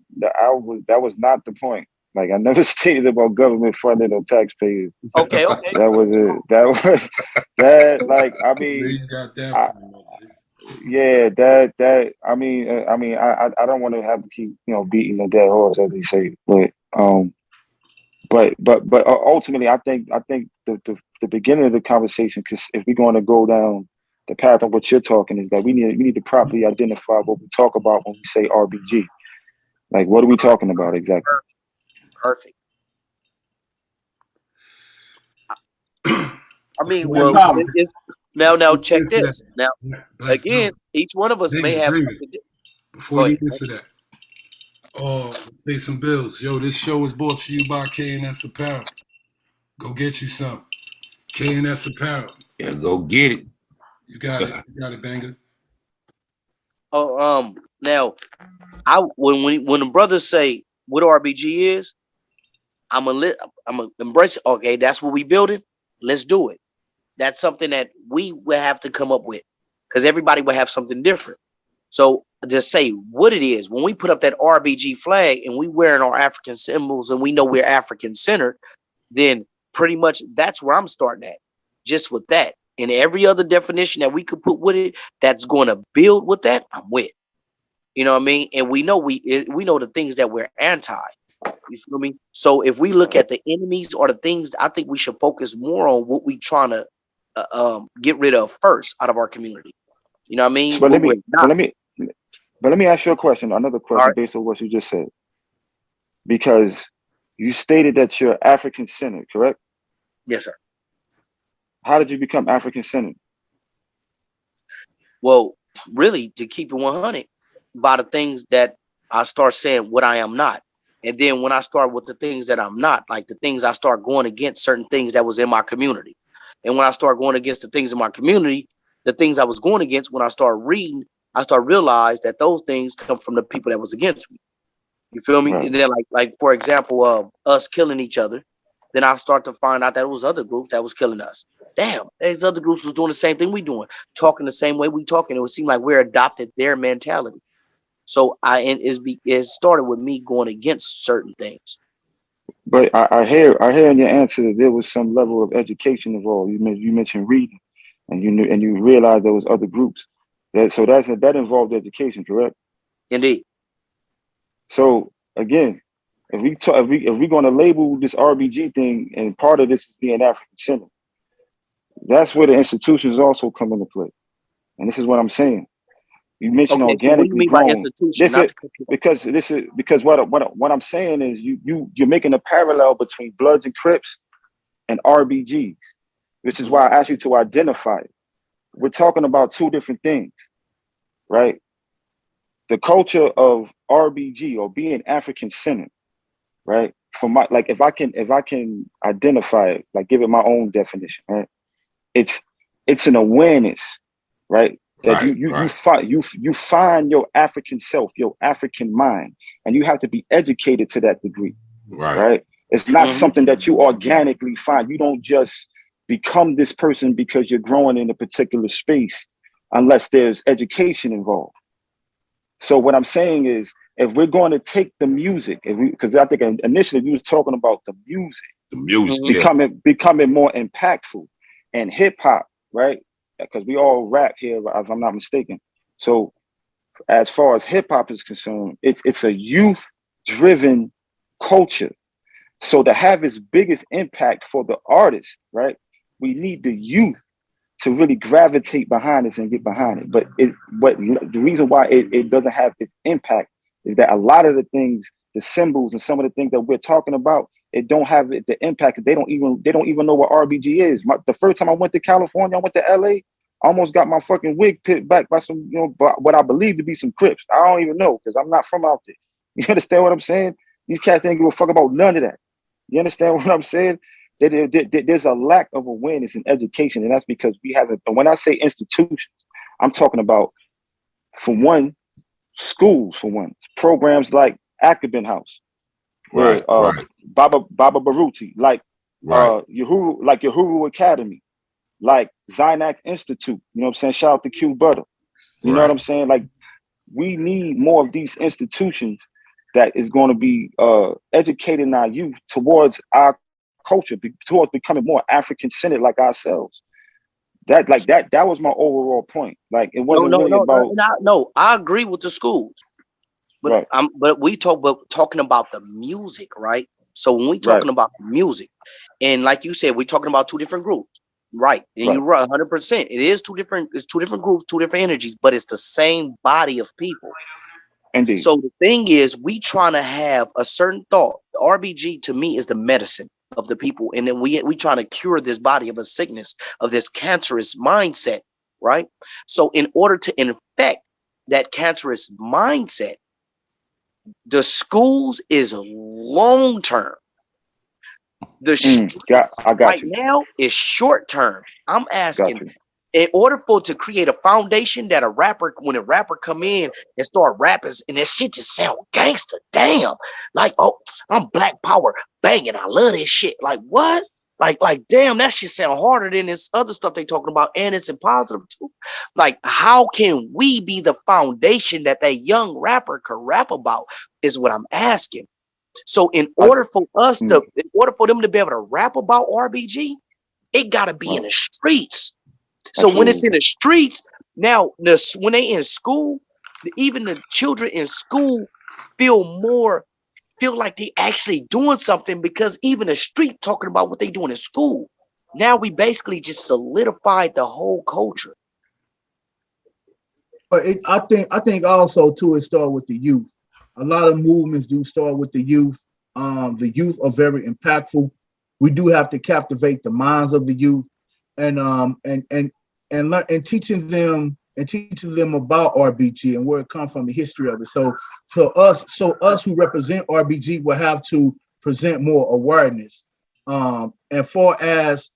was not the point. Like I never stated about government funding or taxpayers. Okay. That was it. That was that. Like I Where mean, you got that I, from? yeah, that. I don't want to have to keep beating the dead horse as they say, but ultimately, I think the beginning of the conversation, because if we're going to go down the path of what you're talking, is that we need to properly identify what we talk about when we say R.B.G. Like, what are we talking about exactly? Perfect. I mean, Before you well, get now check to this. Now, that, again, each one of us may have David, something. before Go you ahead. get to that, pay some bills. Yo, this show is brought to you by K&S Apparel. Go get you some. K&S Apparel. Yeah, go get it. You got it. You got it, Banger. Oh, now, when the brothers say what R.B.G. is, I'm gonna embrace it. Okay, that's what we building. Let's do it. That's something that we will have to come up with, because everybody will have something different. So just say what it is. When we put up that R.B.G. flag and we wearing our African symbols and we know we're African centered, then pretty much that's where I'm starting at. Just with that. And every other definition that we could put with it that's going to build with that, I'm with. You know what I mean? And we know we know the things that we're anti. You feel me? So if we look at the enemies or the things, I think we should focus more on what we trying to get rid of first out of our community. You know what I mean? But What we're not. let me ask you a question, another All question right. based on what you just said, because you stated that you're African centered, correct? Yes, sir. How did you become African centered? Well, really, to keep it 100, by the things that I start saying what I am not. And then when I start with the things that I'm not, like the things I start going against certain things that was in my community. And when I start going against the things in my community, the things I was going against, when I start reading, I start realize that those things come from the people that was against me. You feel me? Right. And then like for example, us killing each other, then I start to find out that it was other groups that was killing us. Damn, these other groups was doing the same thing we doing, talking the same way we talking. It would seem like we're adopted their mentality. So it started with me going against certain things. But I hear in your answer that there was some level of education involved. You mentioned reading, and you realized there was other groups. That involved education, correct? Indeed. So again, if we're going to label this R.B.G. thing, and part of this is being African centered, that's where the institutions also come into play. And this is what I'm saying. You mentioned Okay, so what do you organically mean by grown. institution? Not to cut you off. Because what I'm saying is you're making a parallel between Bloods and Crips and R.B.G., which is why I asked you to identify it. We're talking about two different things, right? The culture of R.B.G. or being African centered, right? If I can identify it, like give it my own definition, right? It's an awareness, right? That you find your African self, your African mind, and you have to be educated to that degree, right? It's not something that you organically find. You don't just become this person because you're growing in a particular space, unless there's education involved. So what I'm saying is, if we're going to take the music, because I think initially we was talking about the music, becoming more impactful, and hip hop, right? Because we all rap here, if I'm not mistaken. So as far as hip hop is concerned, it's a youth driven culture. So to have its biggest impact for the artist, right? We need the youth to really gravitate behind this and get behind it. But the reason why it doesn't have its impact is that a lot of the things, the symbols and some of the things that we're talking about, it don't have the impact. They don't even know what R.B.G. is. The first time I went to California, I went to LA, I almost got my fucking wig picked back by some, what I believe to be some Crips. I don't even know, because I'm not from out there. You understand what I'm saying? These cats didn't give a fuck about none of that. You understand what I'm saying? There's a lack of awareness and education, and that's because we haven't. And when I say institutions, I'm talking about, for one, schools, for one, programs like Akabin House, where Baba Baruti, like Uhuru Academy, like Zynac Institute. You know what I'm saying? Shout out to Q Butter. You know what I'm saying? Like, we need more of these institutions that is going to be educating our youth towards our culture, towards becoming more African-centered like ourselves. That was my overall point. Like, it wasn't really about. No, I agree with the schools, but talking about the music, right? So when we talking about the music, and like you said, we're talking about two different groups, right? And you're right, 100%. It's two different groups, two different energies, but it's the same body of people. Indeed. So the thing is, we trying to have a certain thought. The R.B.G. to me is the medicine of the people, and then we trying to cure this body of a sickness, of this cancerous mindset, right? So in order to infect that cancerous mindset, the schools is long term. The right now is short term. I'm asking, in order to create a foundation that when a rapper come in and start rapping and that shit just sound gangster, damn, like, oh, I'm Black Power banging, I love this shit. Like, what? Like, damn, that shit sound harder than this other stuff they talking about, and it's in positive too. Like, how can we be the foundation that young rapper could rap about? Is what I'm asking. So in order for them to be able to rap about R.B.G, it gotta be in the streets. So when it's in the streets, now when they in school, even the children in school feel like they actually doing something, because even the street talking about what they doing in school. Now we basically just solidified the whole culture. But I think also too, it started with the youth. A lot of movements do start with the youth. The youth are very impactful. We do have to captivate the minds of the youth, and teaching them about R.B.G and where it comes from, the history of it. So us who represent R.B.G will have to present more awareness. And far as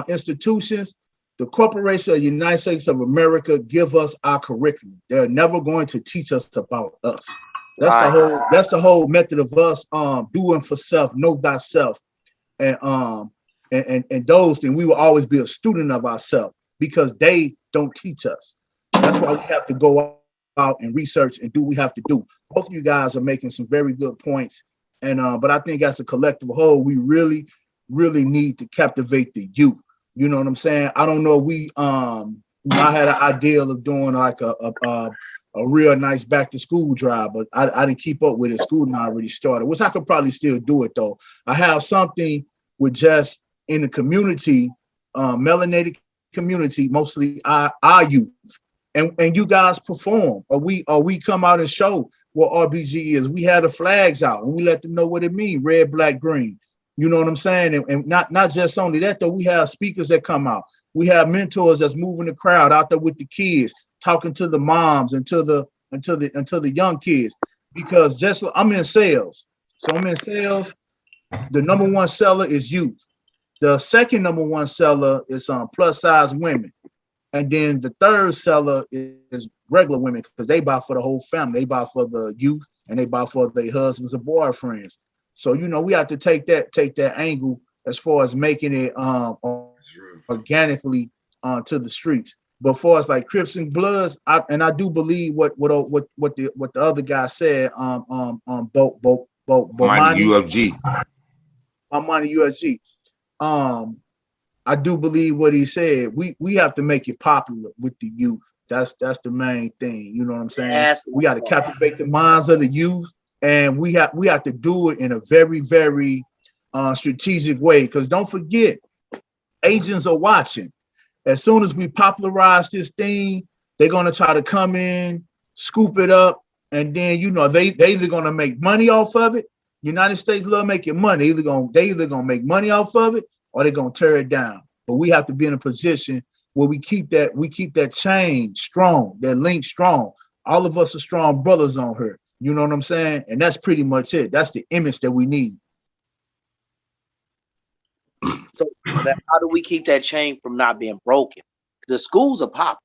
institutions, the Corporation of the United States of America give us our curriculum. They're never going to teach us about us. That's the whole method of us doing for self, know thyself, and those things. We will always be a student of ourselves because they don't teach us. That's why we have to go out and research and do what we have to do. Both of you guys are making some very good points, and but I think as a collective whole, we really need to captivate the youth. You know what I'm saying? I don't know. I had an idea of doing like a real nice back to school drive, but I didn't keep up with it. School now already started, which I could probably still do it though. I have something with just in the community, melanated community, mostly our youth, and you guys perform, or we come out and show what R.B.G is. We had the flags out and we let them know what it means: red, black, green. You know what I'm saying? And not just only that though, we have speakers that come out. We have mentors that's moving the crowd out there with the kids, talking to the moms and to the young kids. Because I'm in sales. So I'm in sales. The number one seller is youth. The second number one seller is plus size women. And then the third seller is regular women, because they buy for the whole family. They buy for the youth and they buy for their husbands or boyfriends. So, you know, we have to take that angle as far as making it organically to the streets. But for us, like Crips and Bloods, I do believe what the other guy said. Bomani UFG. Bomani UFG. I do believe what he said. We have to make it popular with the youth. That's the main thing. You know what I'm saying? We got to captivate the minds of the youth, and we have to do it in a very, very strategic way. Because don't forget, agents are watching. As soon as we popularize this thing, they're gonna try to come in, scoop it up, and then they either gonna make money off of it. United States love making money. They either gonna make money off of it, or they're gonna tear it down. But we have to be in a position where we keep that chain strong, that link strong. All of us are strong brothers on here. You know what I'm saying? And that's pretty much it. That's the image that we need. So how do we keep that chain from not being broken? The schools are popping.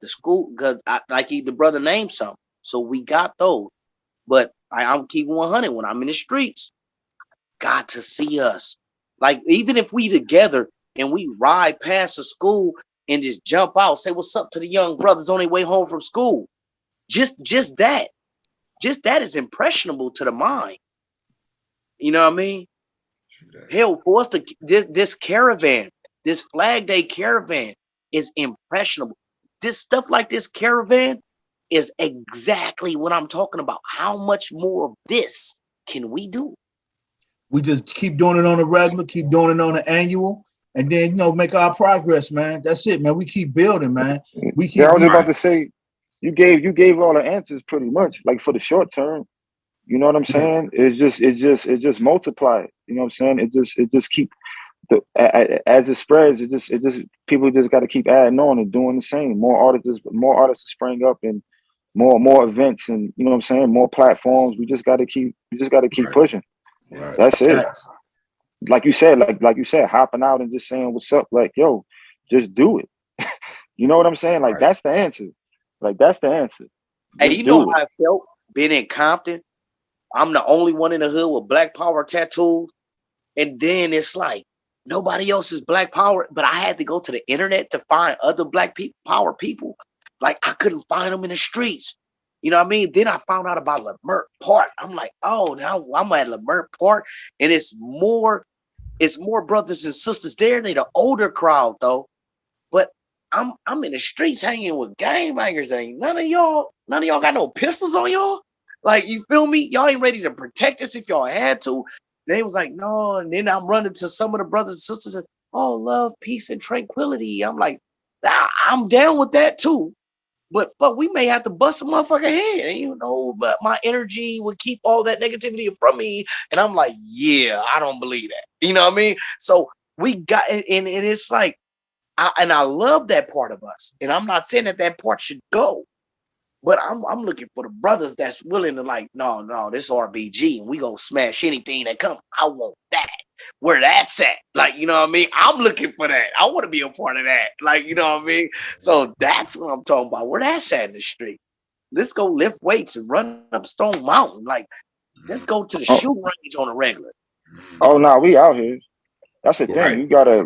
The school, because like the brother named some, so we got those. But I'm keeping 100 when I'm in the streets. Got to see us. Like, even if we together, and we ride past the school and just jump out, say what's up to the young brothers on their way home from school. Just that is impressionable to the mind. You know what I mean? Hell, for us to this caravan, this Flag Day caravan is impressionable. This stuff like this caravan is exactly what I'm talking about. How much more of this can we do? We just keep doing it on a regular, keep doing it on an annual, and then, you know, make our progress, man. That's it, man. We keep building, man. We keep. Yeah, I was about to say, you gave all the answers pretty much, like for the short term. You know what I'm saying? It just multiplied. You know what I'm saying? It just keep as it spreads. It just people just got to keep adding on and doing the same. More artists spring up, and more events, and you know what I'm saying? More platforms. We just got to keep pushing. Right. That's it. Like you said, hopping out and just saying what's up. Like, yo, just do it. You know what I'm saying? Like that's the answer. Like that's the answer. Hey, you know how I felt being in Compton? I'm the only one in the hood with Black Power tattoos. And then it's like nobody else is Black Power, but I had to go to the internet to find other Black Power people. Like I couldn't find them in the streets. You know what I mean? Then I found out about Lamert Park. I'm like, oh, now I'm at Lamert Park, and it's more brothers and sisters there. They the older crowd though. But I'm in the streets hanging with gangbangers. Ain't none of y'all got no pistols on y'all. Like, you feel me? Y'all ain't ready to protect us if y'all had to. They was like, no. And then I'm running to some of the brothers and sisters and, oh, love, peace, and tranquility. I'm like, I'm down with that too. But we may have to bust a motherfucker head. And, you know, but my energy would keep all that negativity from me. And I'm like, yeah, I don't believe that. You know what I mean? So we got, and it's like, I love that part of us. And I'm not saying that part should go. But I'm looking for the brothers that's willing to like, no, this R.B.G. and we gonna smash anything that comes. I want that. Where that's at. Like, you know what I mean? I'm looking for that. I want to be a part of that. Like, you know what I mean? So that's what I'm talking about. Where that's at in the street. Let's go lift weights and run up Stone Mountain. Like, let's go to the shooting range on a regular. Oh no, we out here. That's the thing. You gotta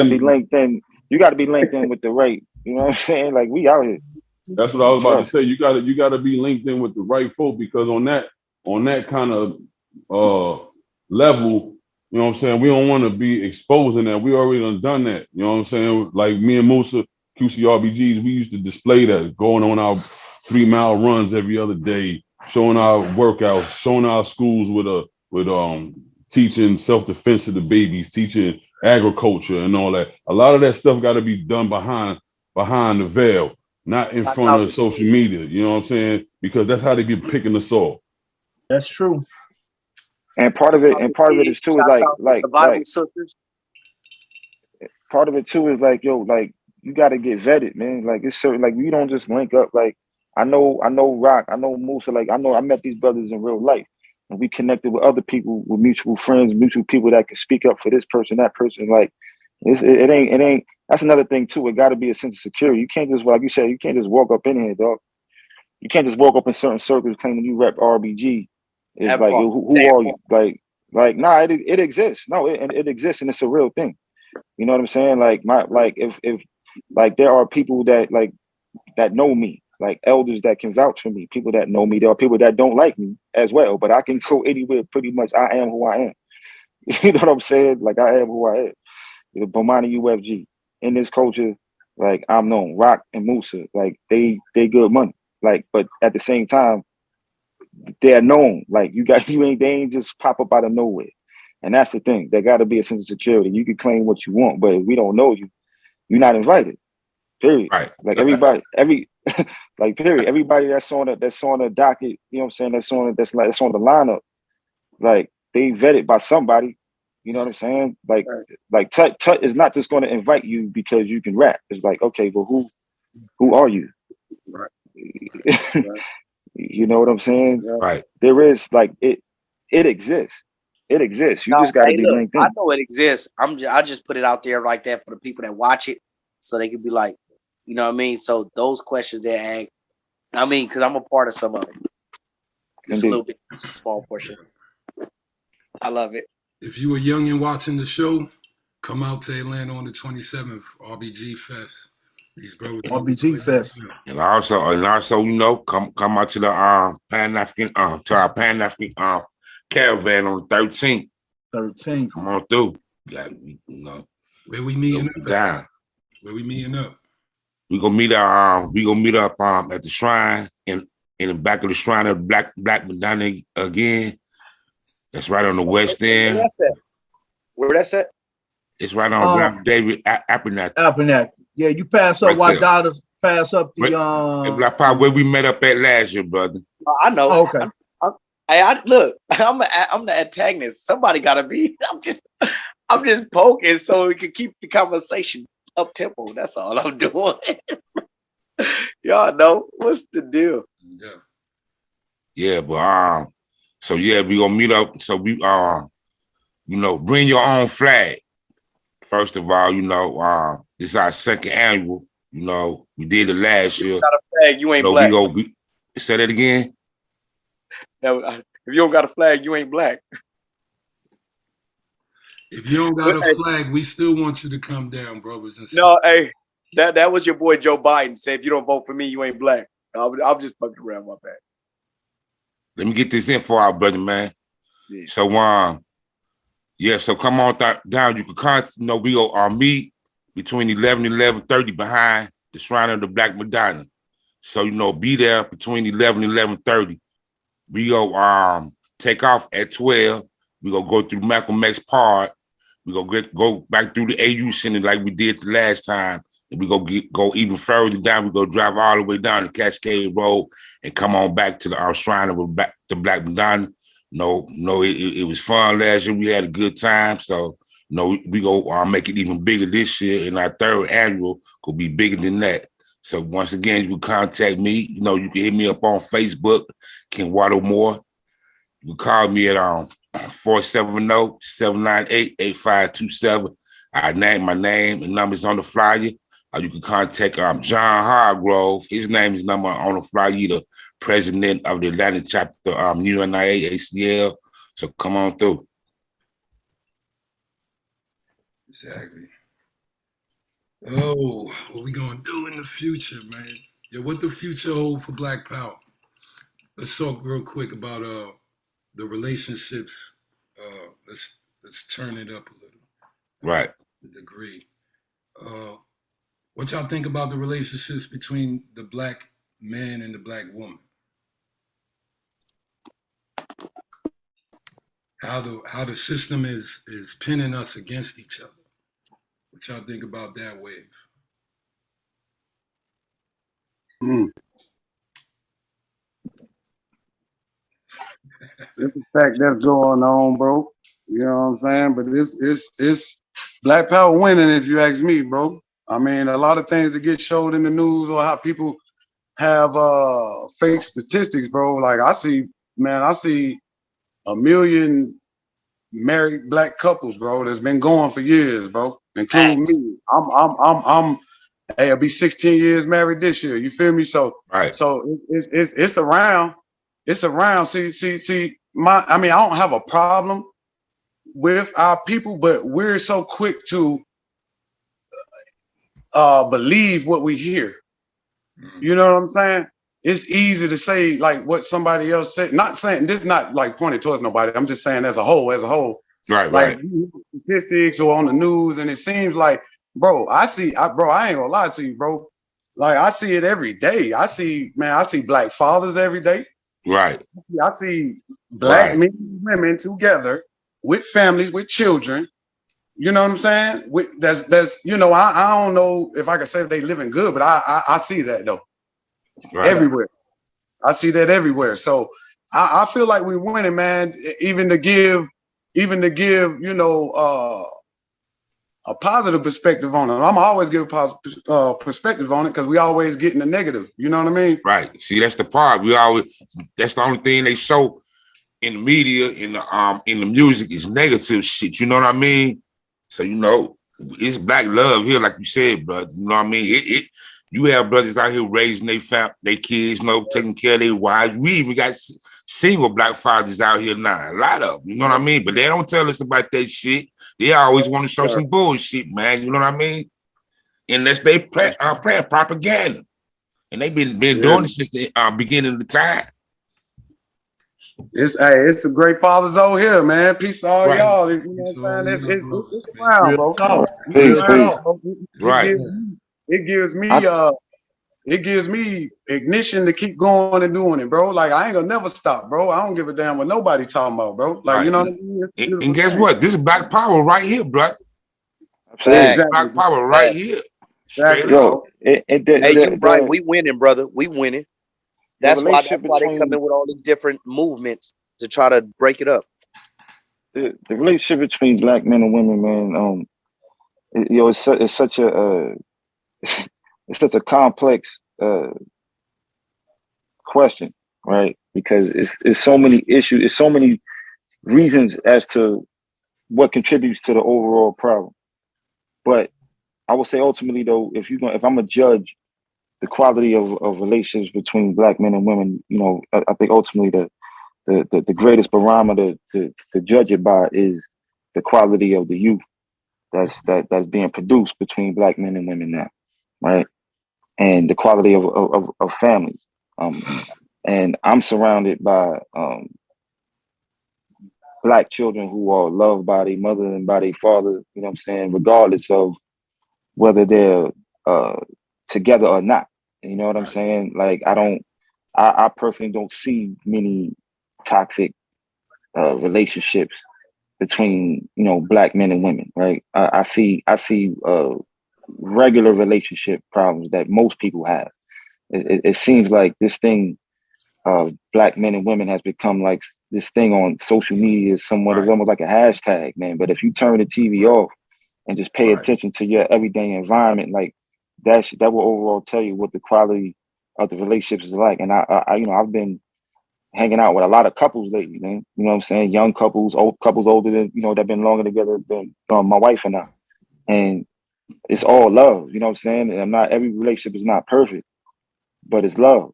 be linked in. You gotta be linked in with the right. You know what I'm saying? Like, we out here. That's what I was about to say. You gotta be linked in with the right folk, because on that kind of level, you know what I'm saying, we don't want to be exposing that. We already done that. You know what I'm saying? Like me and Musa, R.B.Gs, we used to display that, going on our 3-mile runs every other day, showing our workouts, showing our schools with teaching self-defense to the babies, teaching agriculture and all that. A lot of that stuff got to be done behind the veil, not in front of social media. You know what I'm saying? Because that's how they be picking us off. That's true. And part of it is too is like part of it too is like, yo, like, you got to get vetted, man. Like, it's certain, like, you don't just link up. Like, I know Rock, I know Musa. Like, I met these brothers in real life, and we connected with other people, with mutual friends, mutual people that can speak up for this person, that person. Like, it ain't. That's another thing too. It got to be a sense of security. You can't just, like you said, you can't just walk up in here, dog. You can't just walk up in certain circles claiming you rep R.B.G. It's like, who are you? Like, nah, it exists. No, it exists, and it's a real thing. You know what I'm saying? Like, if like, there are people that know me, like elders that can vouch for me, people that know me. There are people that don't like me as well, but I can go anywhere pretty much. I am who I am. You know what I'm saying? Like, I am who I am. You know, Bomani UFG. In this culture, like, I'm known. Rock and Musa, like, they good money. Like, but at the same time, they're known. Like, they ain't just pop up out of nowhere. And that's the thing. There got to be a sense of security. You can claim what you want, but if we don't know you, you're not invited. Period. Right. Like, everybody, period. Everybody that's on the docket, you know what I'm saying, that's on the lineup, like, they vetted by somebody. You know what I'm saying? Like Tut is not just going to invite you because you can rap. It's like, okay, but who are you? Right. You know what I'm saying? Right. There is, like, it exists. It exists. You just got to be linked in. I know it exists. I just put it out there like that for the people that watch it, so they can be like, you know what I mean? So those questions they ask, I mean, because I'm a part of some of it. Just a little bit. It's a small portion. I love it. If you were young and watching the show, Come out to Atlanta on the 27th, R.B.G Fest. These brothers. R.B.G Fest. And also, you know, come out to the Pan-African, to our Pan-African caravan on the 13th. 13th. Come on through. You know. Where we meeting up? Down. Where we meeting up? We gonna meet up at the shrine in the back of the shrine of Black Madonna again. That's right on the west end. Where that's at? It's right on David Abernathy. Abernathy. Yeah, you pass up Right while there. daughters pass up the Black Power, where we met up at last year, brother. I know. Oh, okay. Look, I'm the antagonist. Somebody gotta be. I'm just poking so we can keep the conversation up tempo. That's all I'm doing. Y'all know what's the deal. Yeah, but so yeah, we gonna meet up. So we you know, bring your own flag. First of all, you know, this is our second annual. You know, we did it last year. Got a flag, you ain't So black. Say that again. Now, if you don't got a flag, you ain't black. If you don't got a flag, we still want you to come down, brothers and sisters. No, hey, that was your boy Joe Biden. Said if you don't vote for me, you ain't black. I'm just fucking around my back. Let me get this in for our brother, man. Yeah. So yeah, so come on down. You can we go meet between 11 and 11:30 behind the Shrine of the Black Madonna. So, you know, be there between 11 and 11:30. We go take off at 12. We go through Malcolm X Park. We go back through the AU Center like we did the last time. And we go even further down. We go drive all the way down to Cascade Road and come on back to our Shrine of the Black Madonna. No, it was fun last year. We had a good time. So, we go make it even bigger this year. And our third annual could be bigger than that. So once again, you can contact me. You know, you can hit me up on Facebook, KENWARDO Moore. You can call me at 470-798-8527. My name and numbers on the flyer. You can contact John Hargrove. His name is number on the flyer. He's the president of the Atlanta chapter, UNIA ACL. So come on through. Exactly. Oh, what we gonna do in the future, man? Yeah, what the future hold for Black Power? Let's talk real quick about the relationships. Let's turn it up a little. Right. The degree. What y'all think about the relationships between the black man and the black woman? How the system is pinning us against each other. What y'all think about that wave? It's a fact that's going on, bro. You know what I'm saying? But it's Black Power winning, if you ask me, bro. I mean, a lot of things that get showed in the news or how people have fake statistics, bro. Like I see 1 million married black couples, bro, that's been going for years, bro, including me. I'll be 16 years married this year. You feel me? So, right. So it's around. It's around. See. I don't have a problem with our people, but we're so quick to believe what we hear. You know what I'm saying? It's easy to say like what somebody else said. Not saying this, not like pointed towards nobody. I'm just saying as a whole. Right, like, right. Statistics or on the news, and it seems like, bro, I ain't gonna lie to you, bro. Like I see it every day. I see black fathers every day. Right. I see black men and women together with families, with children. You know what I'm saying? That's I don't know if I can say they living good, but I see that though. Right. Everywhere. I see that everywhere. So I feel like we're winning, man. Even to give, a positive perspective on it. I'm always give a positive perspective on it because we always getting the negative. You know what I mean? Right. See, that's the part. That's the only thing they show in the media, in the music is negative shit. You know what I mean? So, it's black love here, like you said, brother. You know what I mean? You have brothers out here raising their kids, taking care of their wives. We even got single black fathers out here now, a lot of them. You know what I mean? But they don't tell us about that shit. They always want to show some bullshit, man. You know what I mean? Unless they playing propaganda. And they've been doing it since the beginning of the time. It's a great fathers over here, man. Peace to all y'all. You know what I'm saying? It's around, bro. Right. It gives me ignition to keep going and doing it, bro. Like I ain't gonna never stop, bro. I don't give a damn what nobody talking about, bro. Like you know what I mean? And guess what? This is Black Power right here, bro. Exactly. Black Power right here. Exactly. Yo, hey, you right. We winning, brother. We winning. That's why they come in with all these different movements to try to break it up. The relationship between black men and women, man. It's such a it's such a complex question, right? Because it's so many issues, it's so many reasons as to what contributes to the overall problem. But I would say ultimately, though, if I'm a judge the quality of relationships between black men and women, you know, I think ultimately the greatest barometer to judge it by is the quality of the youth that's being produced between black men and women now, right? And the quality of families. And I'm surrounded by black children who are loved by their mother and by their father, you know what I'm saying, regardless of whether they're together or not. You know what I'm saying? Like I personally don't see many toxic relationships between, you know, black men and women, right? I see regular relationship problems that most people have. It seems like this thing of black men and women has become like this thing on social media is somewhat it's almost like a hashtag, man. But if you turn the TV off and just pay attention to your everyday environment, like that will overall tell you what the quality of the relationships is like. And I you know, I've been hanging out with a lot of couples lately, man. You know what I'm saying? Young couples, old couples older than, you know, that been longer together than my wife and I. And it's all love, you know what I'm saying? And every relationship is not perfect, but it's love.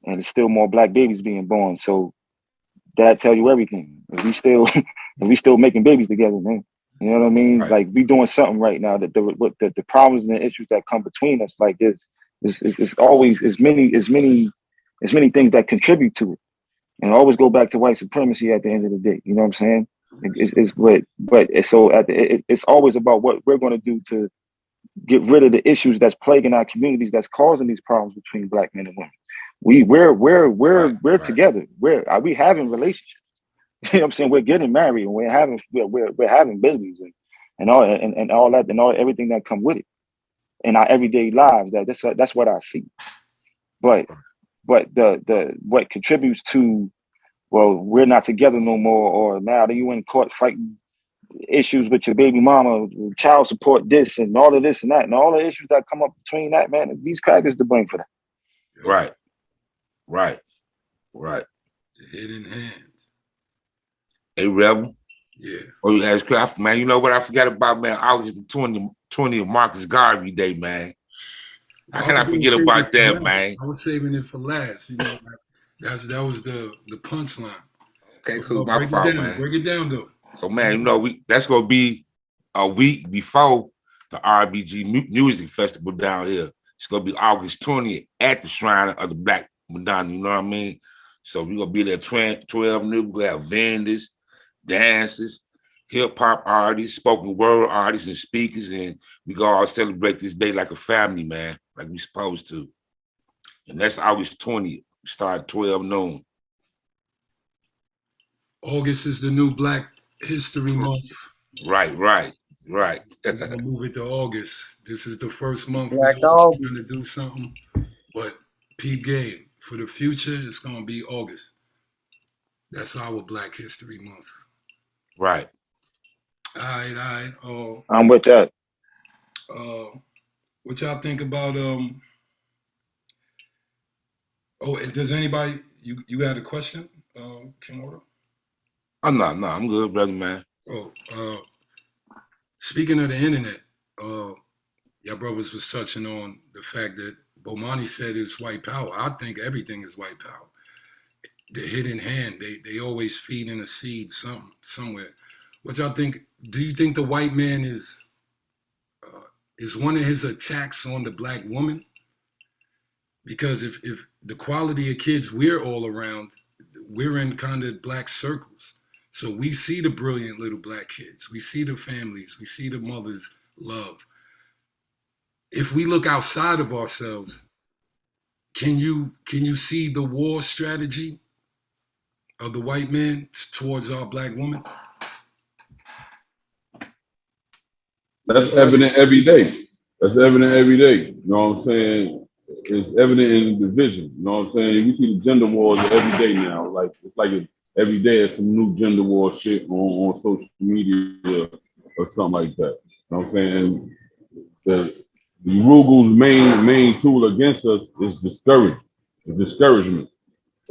And it's still more black babies being born. So that tell you everything. If we still making babies together, man. You know what I mean? Like we doing something right now that the problems and the issues that come between us, like this, it's always as many things that contribute to it. And I always go back to white supremacy at the end of the day. You know what I'm saying? It's always about what we're going to do to get rid of the issues that's plaguing our communities, that's causing these problems between black men and women. We're together. We having relationships. You know what I'm saying? We're getting married and we're having babies and all that and everything that come with it in our everyday lives. That's what I see. But what contributes to, well, we're not together no more, or now you in court fighting issues with your baby mama, child support, this and all of this and that, and all the issues that come up between that, man, these crackers to blame for that. Right. The hidden hand. Hey, Rebel. Yeah. Oh, you ask Craft, man. You know what I forgot about, man? August the 20th, Marcus Garvey Day, man. How can I forget about that, man? I was saving it for last. You know, that was the punchline. Okay, cool. My fault, man. Break it down, though. So, man, you know, that's gonna be a week before the R.B.G music festival down here. It's gonna be August 20th at the Shrine of the Black Madonna. You know what I mean? So we're gonna be there 12 new. We're gonna have vendors, dancers, hip-hop artists, spoken word artists, and speakers, and we gonna all celebrate this day like a family, man, like we supposed to. And that's August 20th. We start at 12 noon. August is the new Black History Month. Right. We're gonna move it to August. This is the first month Black we're gonna do something, but peep game. For the future, it's gonna be August. That's our Black History Month. Right. All right. I'm with that. What y'all think about does anybody you had a question, KENWARDO? Oh no, I'm good, brother, man. Speaking of the internet, y'all brothers was touching on the fact that Bomani said it's white power. I think everything is white power. The hidden hand, they always feed in a seed somewhere. What y'all think? Do you think the white man is one of his attacks on the black woman? Because if the quality of kids we're all around, we're in kind of black circles. So we see the brilliant little black kids. We see the families. We see the mothers' love. If we look outside of ourselves, can you see the war strategy of the white man towards our black woman? That's evident every day. That's evident every day. You know what I'm saying? It's evident in the division. You know what I'm saying? We see the gender wars every day now. Like it's like every day it's some new gender war shit on social media or something like that. You know what I'm saying? The Rugel's main tool against us is discouragement. You know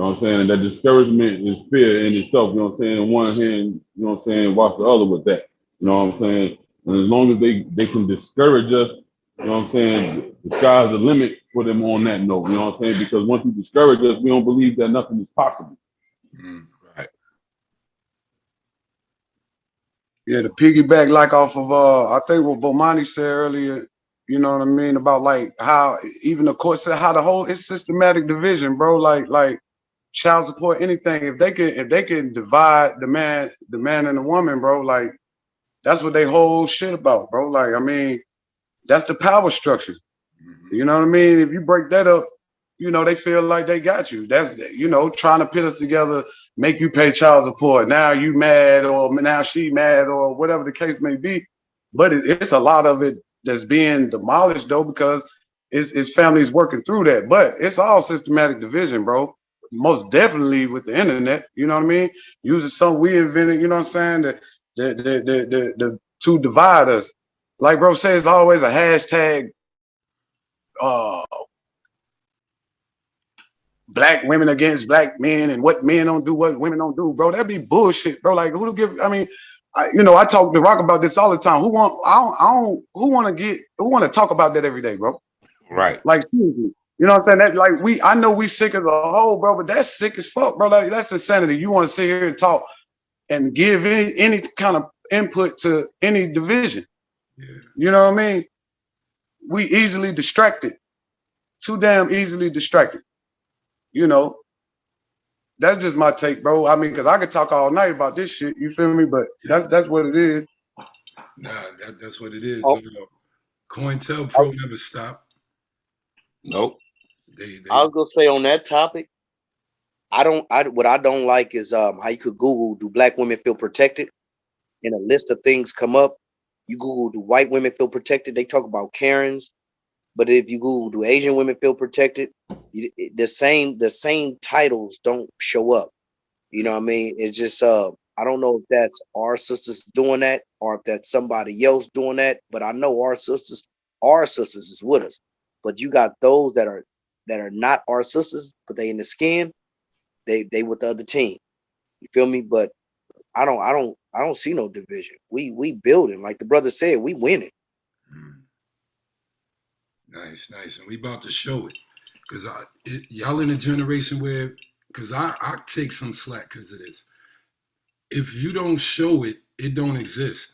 what I'm saying? And that discouragement is fear in itself. You know what I'm saying? On one hand, you know what I'm saying, watch the other with that. You know what I'm saying? And as long as they can discourage us, you know what I'm saying, the sky's the limit for them on that note. You know what I'm saying? Because once you discourage us, we don't believe that nothing is possible. Right. Yeah, to piggyback like off of I think what Bomani said earlier, you know what I mean, about like how even the court said how the whole it's systematic division, bro. Like child support, anything. If they can divide the man and the woman, bro, like that's what they whole shit about, bro. Like, I mean, that's the power structure. You know what I mean? If you break that up, you know, they feel like they got you. That's, you know, trying to pit us together, make you pay child support. Now you mad or now she mad or whatever the case may be. But it's a lot of it that's being demolished, though, because it's families working through that. But it's all systematic division, bro. Most definitely with the internet, you know what I mean? Using something we invented, you know what I'm saying? The to divide us. Like bro says, it's always a hashtag black women against black men and what men don't do, what women don't do, bro. That'd be bullshit, bro. Like who to give? I mean, I talk to Raka about this all the time. Who want to talk about that every day, bro? Right. Like seriously. You know what I'm saying? That like I know we sick as a whole, bro, but that's sick as fuck, bro. Like that's insanity. You want to sit here and talk and give any kind of input to any division. Yeah. You know what I mean? We easily distracted. Too damn easily distracted. You know, that's just my take, bro. I mean, because I could talk all night about this shit. You feel me? But that's what it is. Nah, that's what it is. Oh. COINTELPRO never stopped. Nope. I was gonna say on that topic, what I don't like is how you could Google, do black women feel protected? And a list of things come up. You Google, do white women feel protected? They talk about Karens. But if you Google, do Asian women feel protected? The same titles don't show up. You know what I mean? It's just I don't know if that's our sisters doing that or if that's somebody else doing that. But I know our sisters is with us. But you got those that are not our sisters, but they in the skin. They with the other team. You feel me? But I don't see no division. We building, like the brother said, we winning. Nice. And we about to show it. Because y'all in a generation where, because I take some slack because of this. If you don't show it, it don't exist.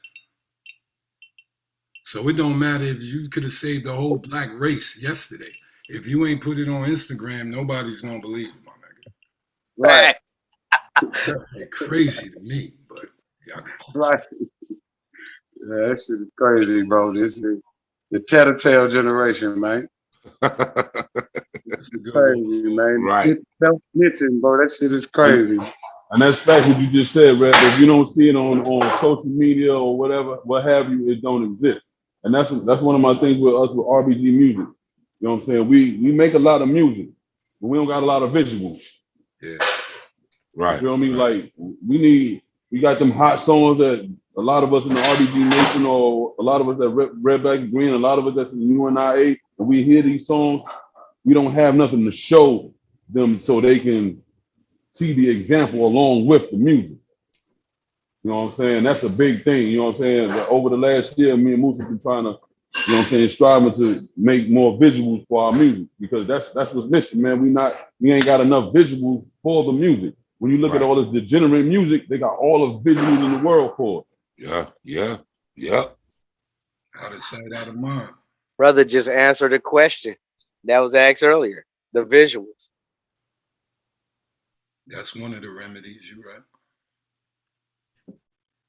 So it don't matter if you could have saved the whole black race yesterday. If you ain't put it on Instagram, nobody's going to believe it, my nigga. Right. That's like crazy to me, but y'all can talk. Right. Yeah, that shit is crazy, bro. This is the tattletale generation, man. Crazy, man. Right. Self-snitching, bro. That shit is crazy. And that's fact what you just said, Red. If you don't see it on social media or whatever, what have you, it don't exist. And that's one of my things with us with R.B.G music. You know what I'm saying? We make a lot of music, but we don't got a lot of visuals. Yeah. Right. You feel me? Like we got them hot songs that a lot of us in the R.B.G Nation or a lot of us that Red Black Green, a lot of us that's in the UNIA, and we hear these songs, we don't have nothing to show them so they can see the example along with the music. You know what I'm saying? That's a big thing. You know what I'm saying? Over the last year, me and Musa been trying to, you know what I'm saying, striving to make more visuals for our music because that's what's missing, man. We ain't got enough visuals for the music. When you look at all this degenerate music, they got all the visuals in the world for it. Yeah. Out of sight, out of mind. Brother just answered a question that was asked earlier. The visuals. That's one of the remedies, you're right.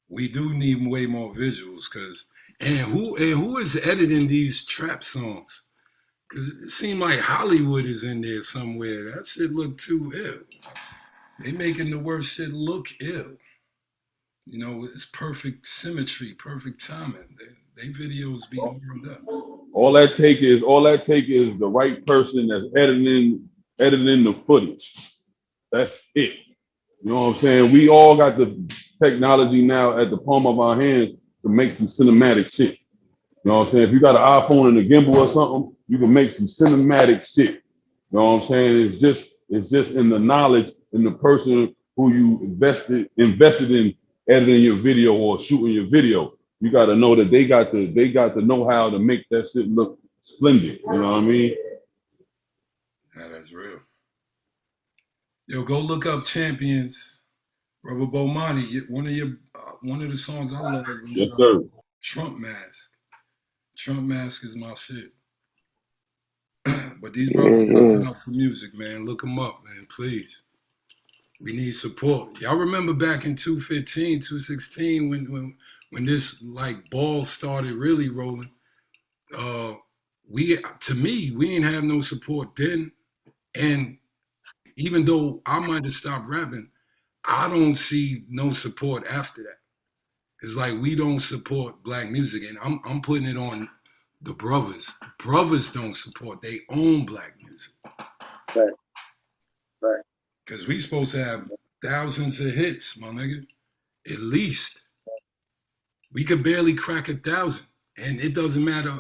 We do need way more visuals, and who is editing these trap songs? Because it seemed like Hollywood is in there somewhere. That shit look too ill. They making the worst shit look ill. You know, it's perfect symmetry, perfect timing. They videos be warmed up. All that take is the right person that's editing the footage. That's it. You know what I'm saying? We all got the technology now at the palm of our hands to make some cinematic shit. You know what I'm saying? If you got an iPhone and a gimbal or something, you can make some cinematic shit. You know what I'm saying? It's just in the knowledge in the person who you invested in editing your video or shooting your video. You got to know that they got the know-how to make that shit look splendid. You know what I mean? Yeah, that's real. Yo, go look up Champions, Brother Bomani. One of the songs I love. Yes, sir. Trump Mask. Trump Mask is my shit. But these brothers looking out for music, man. Look them up, man, please. We need support. Y'all remember back in 2015, 2016 when this like ball started really rolling? We ain't have no support then. And even though I might have stopped rapping, I don't see no support after that. It's like we don't support black music, and I'm putting it on the brothers. Brothers don't support their own black music. Right. Because we supposed to have thousands of hits, my nigga. At least. We could barely crack 1,000. And it doesn't matter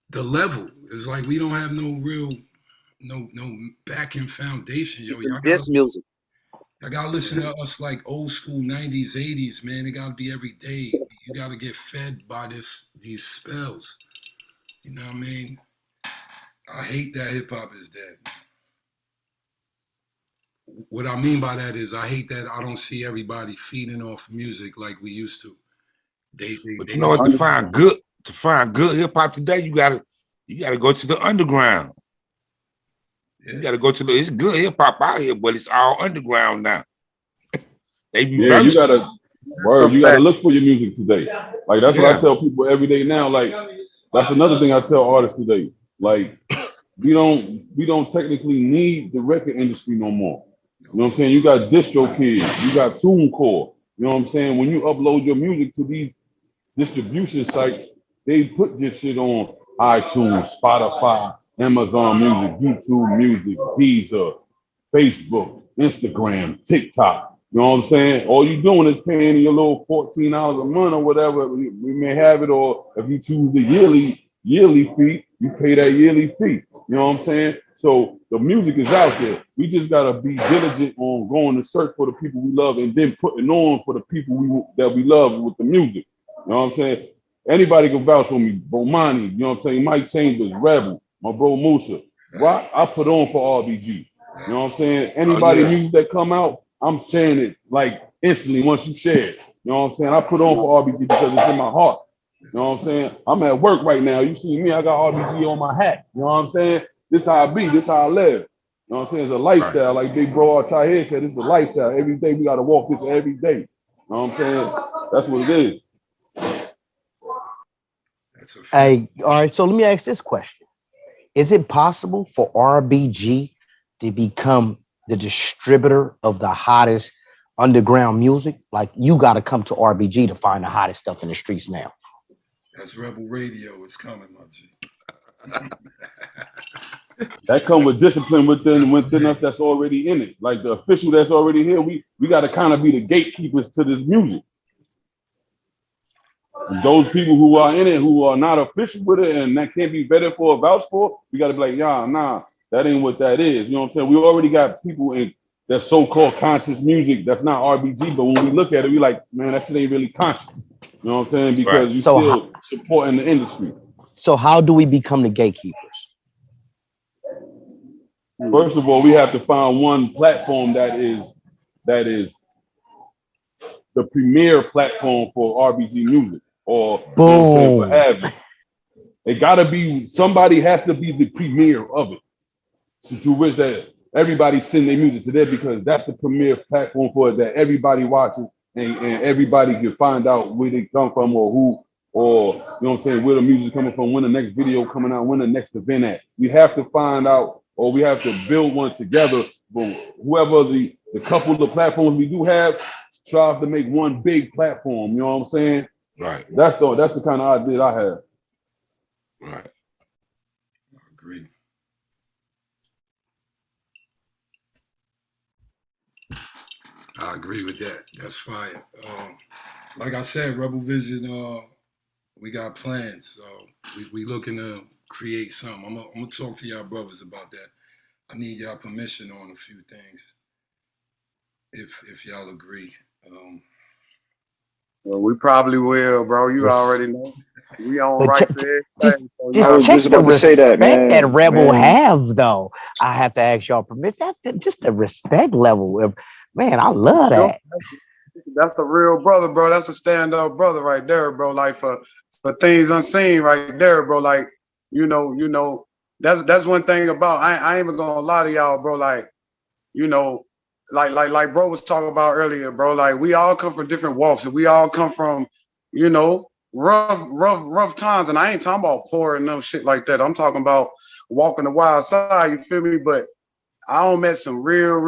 the level. It's like we don't have no real, no backing foundation. Yo, This music. I gotta listen to us like old school 90s, 80s, man. It gotta be every day. You gotta get fed by these spells. You know what I mean? I hate that hip hop is dead. What I mean by that is I hate that I don't see everybody feeding off music like we used to. They you know what? To find good hip hop today, you gotta go to the underground. Yeah. You gotta go to it's good hip hop out here, but it's all underground now. You gotta look for your music today. Like that's what I tell people every day now. Like that's another thing I tell artists today. Like we don't technically need the record industry no more. You know what I'm saying? You got DistroKid, you got TuneCore. You know what I'm saying? When you upload your music to these distribution sites, they put this shit on iTunes, Spotify, Amazon Music, YouTube Music, Deezer, Facebook, Instagram, TikTok. You know what I'm saying? All you doing is paying your little $14 a month or whatever. We may have it, or if you choose the yearly fee, you pay that yearly fee. You know what I'm saying? So the music is out there. We just gotta be diligent on going to search for the people we love and then putting on for the people that we love with the music. You know what I'm saying? Anybody can vouch for me. Bomani, you know what I'm saying? Mike Chambers, Rebel, my bro Musa. Rock, I put on for R.B.G. You know what I'm saying? Anybody music that come out, I'm sharing it like instantly once you share it. You know what I'm saying? I put on for R.B.G. because it's in my heart. You know what I'm saying? I'm at work right now. You see me, I got R.B.G. on my hat. You know what I'm saying? This how I be, this how I live. You know what I'm saying? It's a lifestyle. Like big bro Tahir said, it's a lifestyle. Every day we gotta walk this every day. You know what I'm saying? That's what it is. Hey, all right, so let me ask this question. Is it possible for R.B.G. to become the distributor of the hottest underground music? Like you got to come to R.B.G. to find the hottest stuff in the streets now. That's Rebel Radio is coming, my G. That come with discipline within us that's already in it. Like the official that's already here, we got to kind of be the gatekeepers to this music. And those people who are in it, who are not official with it and that can't be vetted for or vouched for, we got to be like, nah, that ain't what that is. You know what I'm saying? We already got people in that so-called conscious music that's not R.B.G., but when we look at it, we like, man, that shit ain't really conscious. You know what I'm saying? Because you still supporting the industry. So how do we become the gatekeepers? First of all, we have to find one platform that is the the premier platform for R.B.G music, or you know what I'm saying, what Boom. have you. It gotta be, somebody has to be the premier of it. So to which that everybody send their music to there, because that's the premier platform for it, that everybody watches, and everybody can find out where they come from, or who, or you know what I'm saying, where the music coming from, when the next video coming out, when the next event at. We have to find out, or we have to build one together. But whoever the couple of platforms we do have, try to make one big platform. You know what I'm saying? Right. That's the kind of idea I have. Right. I agree. I agree with that. That's fire. Like I said, Rebel Vision, we got plans. So we looking to create something. I'm gonna talk to y'all brothers about that. I need y'all permission on a few things, if y'all agree. Well, we probably will, bro. You already know. We on But right to everything. So I just was check just the about to say respect that, that Rebel man. have, though. I have to ask y'all permission. Just the respect level of, man, I love that. That's a real brother, bro. That's a stand-up brother right there, bro. Like for things unseen right there, bro. Like, you know, that's one thing about, I ain't even gonna lie to y'all, bro. Like, you know, like bro was talking about earlier, bro. Like, we all come from different walks, and we all come from, you know, rough times. And I ain't talking about poor and no shit like that. I'm talking about walking the wild side, you feel me? But I don't met some real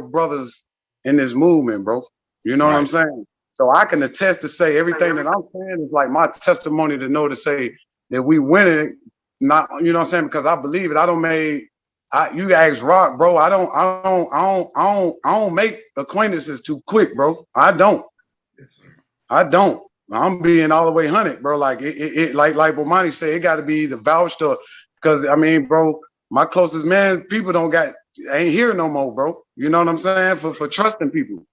brothers in this movement, bro. You know what I'm saying? So I can attest to say everything that I'm saying is like my testimony to know to say that we winning, not, you know what I'm saying? Because I believe it. You ask Rock, bro. I don't make acquaintances too quick, bro. I don't. Yes, sir. I don't. I'm being all the way 100, bro. Like like Bomani said, it got to be the vouched up. Because I mean, bro, my closest man, people ain't here no more, bro. You know what I'm saying? For trusting people.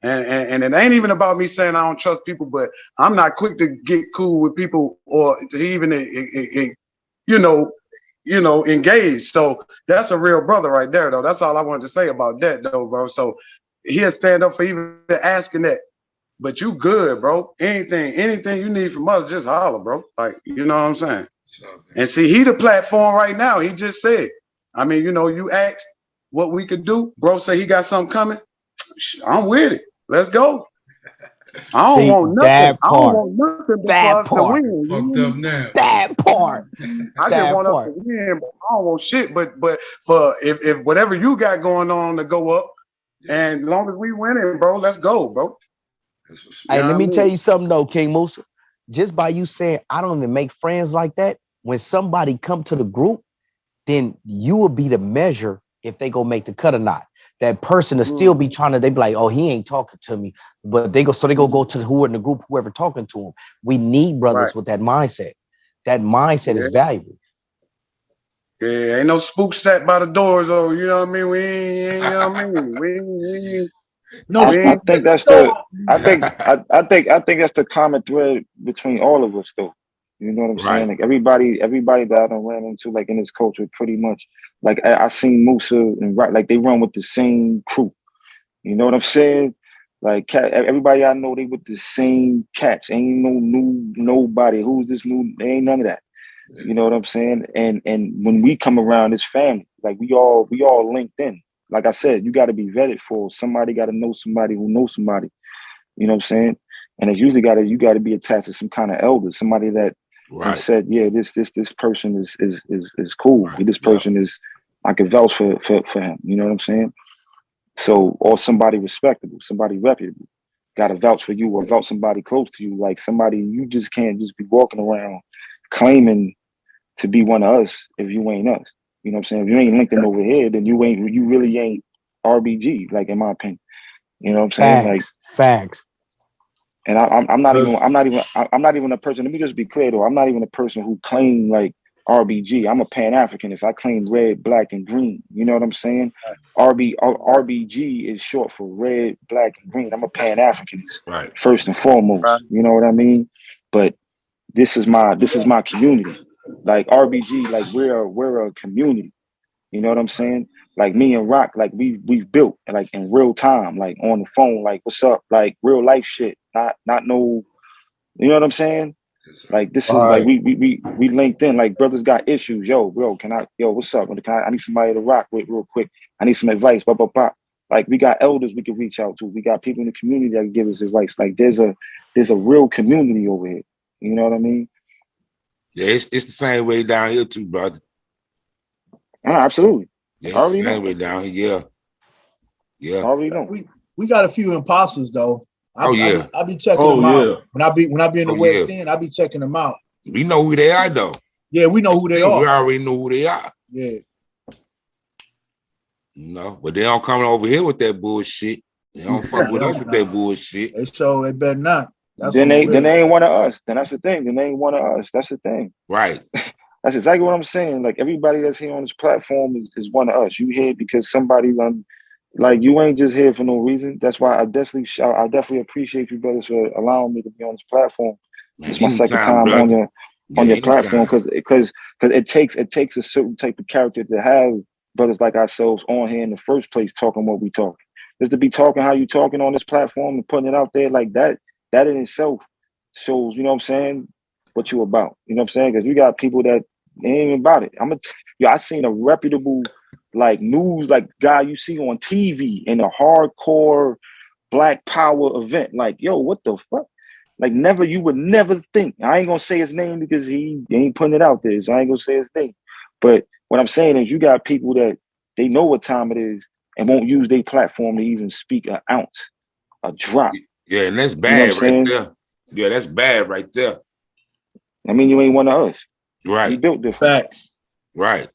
And it ain't even about me saying I don't trust people, but I'm not quick to get cool with people or to even engage. So that's a real brother right there, though. That's all I wanted to say about that, though, bro. So he'll stand up for even asking that. But you good, bro. Anything you need from us, just holler, bro. Like, you know what I'm saying? And see, he the platform right now. He just said, I mean, you know, you asked what we could do. Bro say he got something coming. I'm with it. Let's go. I don't want nothing. That part. I don't want nothing but for us to win. Fucked up now. That part. I just want us to win, but I don't want shit. But for if whatever you got going on to go up, and as long as we winning, bro, let's go, bro. Hey, let me tell you something though, King Musa. Just by you saying I don't even make friends like that, when somebody come to the group, then you will be the measure if they go make the cut or not. That person will still be trying to, they be like, oh, he ain't talking to me. But they go to who in the group, whoever talking to him. We need brothers with that mindset. That mindset is valuable. Yeah, ain't no spook set by the doors, though. You know what I mean? We ain't, you know what I mean? We ain't. No, I think that's I think that's the common thread between all of us, though. You know what I'm saying? Like everybody that I done ran into, like in this culture, pretty much. Like I seen Musa and like they run with the same crew. You know what I'm saying? Like everybody I know, they with the same cats. Ain't nobody. Who's this new? There ain't none of that. You know what I'm saying? And when we come around, it's family. Like we all linked in. Like I said, you got to be vetted for. Somebody got to know somebody who knows somebody. You know what I'm saying? And it's usually you got to be attached to some kind of elder, somebody that said, yeah, this person is cool. This person is, I can vouch for him. You know what I'm saying? So, or somebody respectable, somebody reputable, got to vouch for you or vouch somebody close to you. Like somebody, you just can't just be walking around claiming to be one of us if you ain't us. You know what I'm saying? If you ain't linked in over here, then you really ain't R.B.G. Like in my opinion. You know what I'm saying? Facts. And I'm not even a person. Let me just be clear though. I'm not even a person who claim like R.B.G. I'm a Pan-Africanist. I claim red, black, and green. You know what I'm saying? R.B.G. is short for red, black, and green. I'm a Pan-Africanist, first and foremost. You know what I mean? But this is my community. Like R.B.G. like we're a community. You know what I'm saying? Like me and Rock, like we've built like in real time, like on the phone, like what's up, like real life shit, not no, you know what I'm saying? Like this is like we linked in, like brothers got issues. Yo, bro, what's up? I need somebody to rock with real quick. I need some advice. Blah, blah, blah. Like we got elders we can reach out to. We got people in the community that can give us advice. Like there's a real community over here. You know what I mean? Yeah, it's the same way down here too, brother. Absolutely. Yeah, it's the same way down here. Yeah. Already know. We got a few imposters though. I be checking them out. When I be in the West End, I be checking them out. We know who they are though. Yeah, we know who they are. We already know who they are. Yeah. You know, but they don't come over here with that bullshit. They don't fuck with us with that bullshit. They better not. Then they ain't one of us. Then that's the thing. Then they ain't one of us. That's the thing. Right. That's exactly what I'm saying. Like everybody that's here on this platform is one of us. You here because somebody like you ain't just here for no reason. That's why I definitely appreciate you brothers for allowing me to be on this platform. It's my second time on your platform because it takes a certain type of character to have brothers like ourselves on here in the first place talking what we talking. Just to be talking how you talking on this platform and putting it out there like that in itself shows, you know what I'm saying, what you about. You know what I'm saying? Because you got people that ain't even about it. I seen a reputable like news like guy you see on TV in a hardcore Black Power event. Like, yo, what the fuck? Like you would never think. I ain't gonna say his name because he ain't putting it out there, so I ain't gonna say his name. But what I'm saying is you got people that they know what time it is and won't use their platform to even speak an ounce, a drop. Yeah, and that's bad right there. Yeah, that's bad right there. I mean, you ain't one of us. Right. We built different. Facts. Right.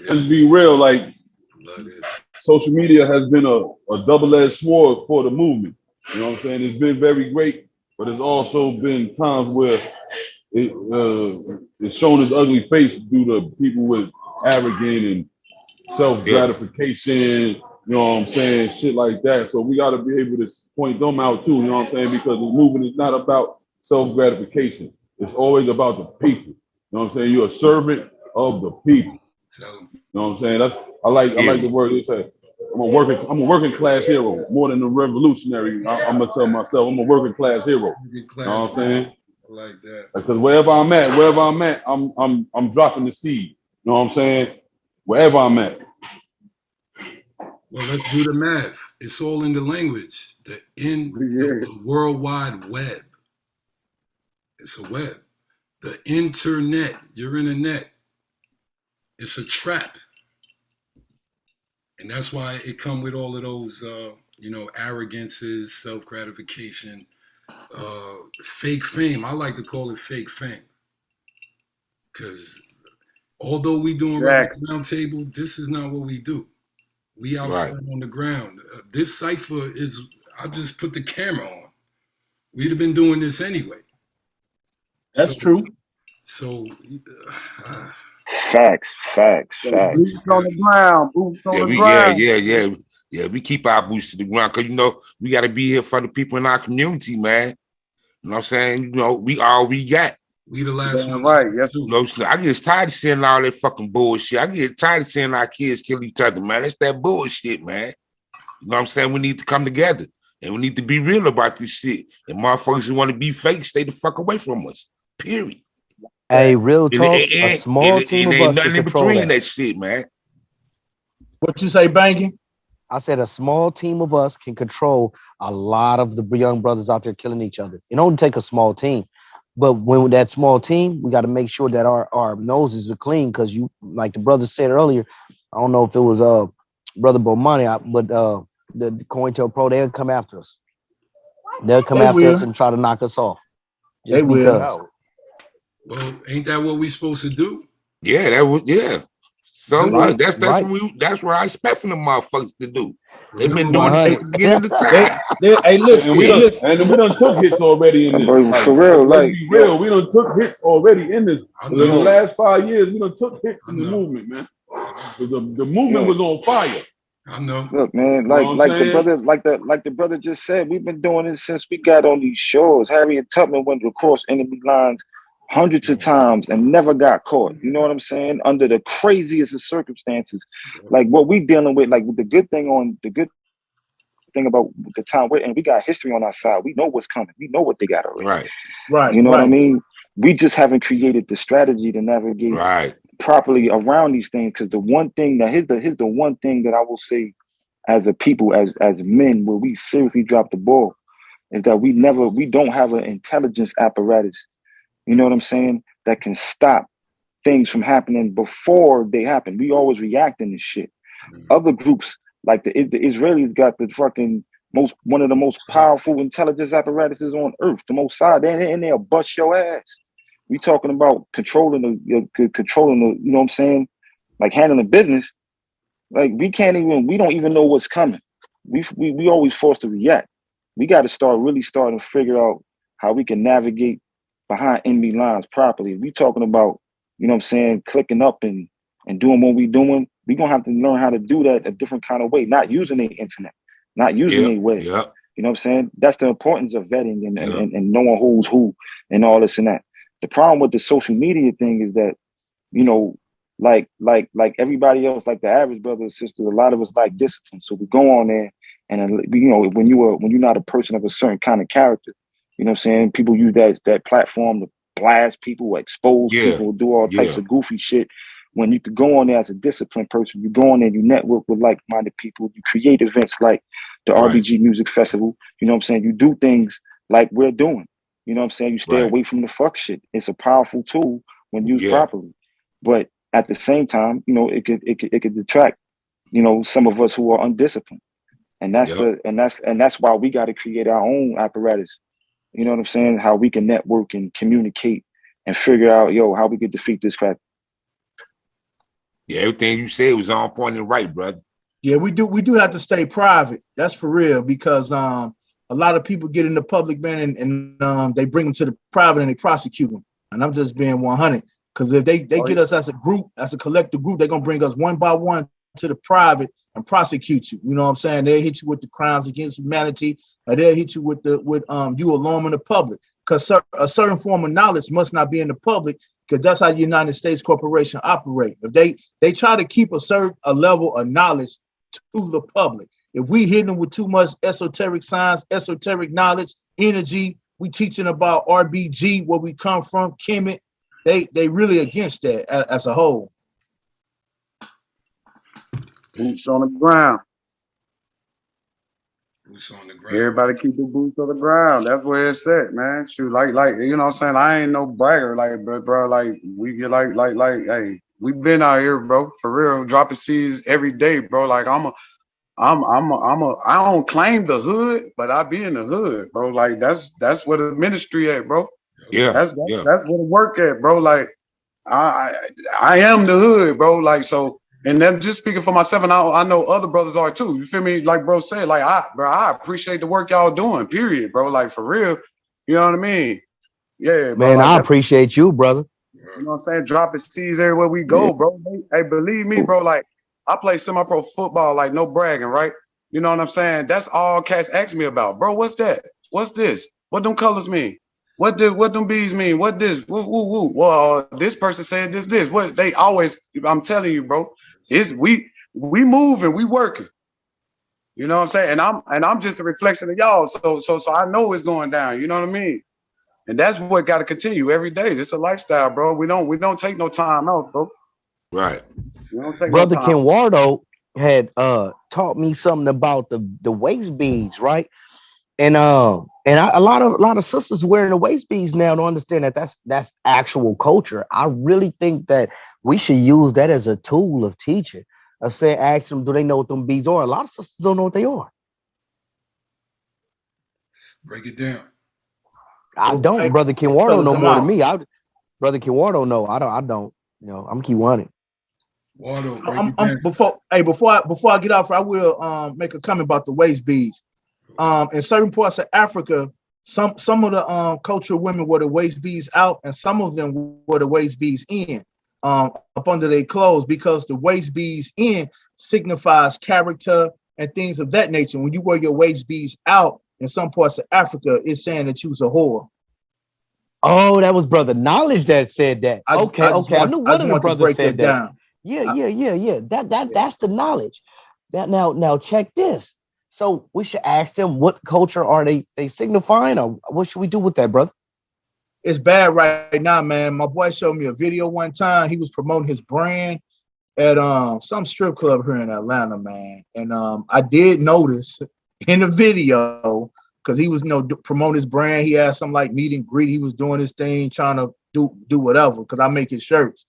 Let's be real, like social media has been a double-edged sword for the movement. You know what I'm saying? It's been very great, but it's also been times where it's shown its ugly face due to people with arrogant and self-gratification, you know what I'm saying, shit like that. So we got to be able to point them out too, you know what I'm saying, because the movement is not about self-gratification. It's always about the people. You know what I'm saying? You're a servant of the people. You know what I'm saying? I like the word they say. I'm a working class hero more than a revolutionary. I'm gonna tell myself I'm a working class hero. You know what I'm saying? I like that. Because wherever I'm at, I'm dropping the seed. You know what I'm saying? Wherever I'm at. Well, let's do the math. It's all in the language. The World Wide Web. It's a web. The internet. You're in a net. It's a trap. And that's why it come with all of those, arrogances, self-gratification, fake fame. I like to call it fake fame. Because although we doing round table, this is not what we do. We outside on the ground. This cipher is, I just put the camera on. We'd have been doing this anyway. That's true. So, facts. Boots on the ground. Boots on the ground. Yeah. We keep our boots to the ground because, we got to be here for the people in our community, man. You know what I'm saying? We all we got. We the last one. Right. Yes. I get tired of seeing all that fucking bullshit. I get tired of seeing our kids kill each other, man. That's that bullshit, man. You know what I'm saying? We need to come together and we need to be real about this shit. And motherfuckers who want to be fake, stay the fuck away from us. Period. Hey, real talk. A small team of us nothing in between that shit, man. What you say, Bangy? I said a small team of us can control a lot of the young brothers out there killing each other. It don't take a small team. But when that small team, we got to make sure that our noses are clean because you, like the brother said earlier, I don't know if it was Brother Bomani, but the COINTELPRO, they'll come after us. They'll come after us and try to knock us off. They will. Well, ain't that what we supposed to do? Yeah, that was So that's what I expect from the motherfuckers to do. They've been doing shit to get in the time. Hey, listen, and we done took hits already in this. For real, we done took hits already in this. In the last 5 years, we done took hits in the movement, man. The movement was on fire. I know. Look, man, know what I'm like the saying? brother, like the brother just said, we've been doing it since we got on these shows. Harriet Tubman went across enemy lines hundreds of times and never got caught. You know what I'm saying? Under the craziest of circumstances. Like what we dealing with, like the good thing about the time we're in, we got history on our side. We know what's coming. We know what they got already. Right. Right. You know what I right. mean? We just haven't created the strategy to navigate Right. properly around these things. Because the one thing that here's the one thing that I will say as a people, as men, where we seriously drop the ball, is that we don't have an intelligence apparatus, you know what I'm saying, that can stop things from happening before they happen. We always reacting to shit. Other groups, like the Israelis got the fucking one of the most powerful intelligence apparatuses on earth, the Mossad, and they'll bust your ass. We talking about controlling the, you know what I'm saying, like handling business. Like we don't even know what's coming. We always forced to react. We got to starting to figure out how we can navigate behind enemy lines properly. We talking about, you know what I'm saying, clicking up and doing what we doing. We gonna have to learn how to do that a different kind of way, not using the internet, not using a web. Yep. You know what I'm saying? That's the importance of vetting and knowing who's who and all this and that. The problem with the social media thing is that, you know, like everybody else, like the average brother or sister, a lot of us like discipline. So we go on there and, you know, when you're not a person of a certain kind of character, you know what I'm saying? People use that platform to blast people, expose people, do all types of goofy shit. When you could go on there as a disciplined person, you go on there, you network with like-minded people, you create events like the R.B.G Music Festival, you know what I'm saying? You do things like we're doing, you know what I'm saying? You stay away from the fuck shit. It's a powerful tool when used properly. But at the same time, you know, it could detract, you know, some of us who are undisciplined. And that's why we got to create our own apparatus. You know what I'm saying? How we can network and communicate and figure out, how we could defeat this crap. Yeah, everything you said was on point and right, brother. Yeah, we do have to stay private. That's for real, because a lot of people get in the public, man, and they bring them to the private and they prosecute them. And I'm just being 100, because if they get us as a group, as a collective group, they're gonna bring us one by one to the private and prosecute you. You know what I'm saying? They'll hit you with the crimes against humanity, or they'll hit you with you alone in the public. Because a certain form of knowledge must not be in the public, because that's how the United States corporation operate. If they try to keep a level of knowledge to the public. If we hit them with too much esoteric science, esoteric knowledge, energy, we teaching about R.B.G, where we come from, Kemet, they really against that as a whole. Boots on the ground. Boots on the ground. Everybody keep the boots on the ground. That's where it's at, man. Shoot, like you know what I'm saying? I ain't no bragger, like, bro, like we get like, hey, we been out here, bro, for real, dropping seeds every day, bro. Like I don't claim the hood, but I be in the hood, bro. Like that's where the ministry at, bro. Yeah. That's where the work at, bro. Like I am the hood, bro. Like so. And then just speaking for myself, and I know other brothers are too. You feel me? Like bro said, like I appreciate the work y'all doing, period, bro. Like for real. You know what I mean? Yeah, bro. Man, like, I appreciate you, brother. You know what I'm saying? Dropping seeds everywhere we go, bro. Hey, believe me, bro, like I play semi-pro football, like no bragging, right? You know what I'm saying? That's all cats ask me about. Bro, what's that? What's this? What them colors mean? What them bees mean? What this? Woo. Well, this person said this. What they always, I'm telling you, bro. Is we moving, we working. You know what I'm saying? And I'm just a reflection of y'all. So I know it's going down. You know what I mean? And that's what got to continue every day. It's a lifestyle, bro. We don't take no time out, bro. Right. We don't take Brother no time. KENWARDO had taught me something about the waist beads, right? And a lot of sisters wearing the waist beads now to understand that that's actual culture. I really think that we should use that as a tool of teaching. Of saying, ask them, do they know what them beads are? A lot of sisters don't know what they are. Break it down. I don't. Brother KENWARDO know more than me. Brother KENWARDO know. I don't. You know, I'm keep running. Wardo, break it down. Before I get off, I will make a comment about the waist beads. In certain parts of Africa, some of the cultural women wear the waist beads out, and some of them wear the waist beads in. up under their clothes, because the waist beads in signifies character and things of that nature. When you wear your waist beads out in some parts of Africa, it's saying that you's a whore. Oh, that was Brother Knowledge that said that. Okay. I knew one of the brothers said that. Down. Yeah. That's the knowledge. Now check this. So we should ask them, what culture are they signifying, or what should we do with that, brother? It's bad right now, man. My boy showed me a video one time. He was promoting his brand at some strip club here in Atlanta, man. And I did notice in the video, because he was promoting his brand. He had some like meet and greet. He was doing his thing, trying to do whatever, because I make his shirts.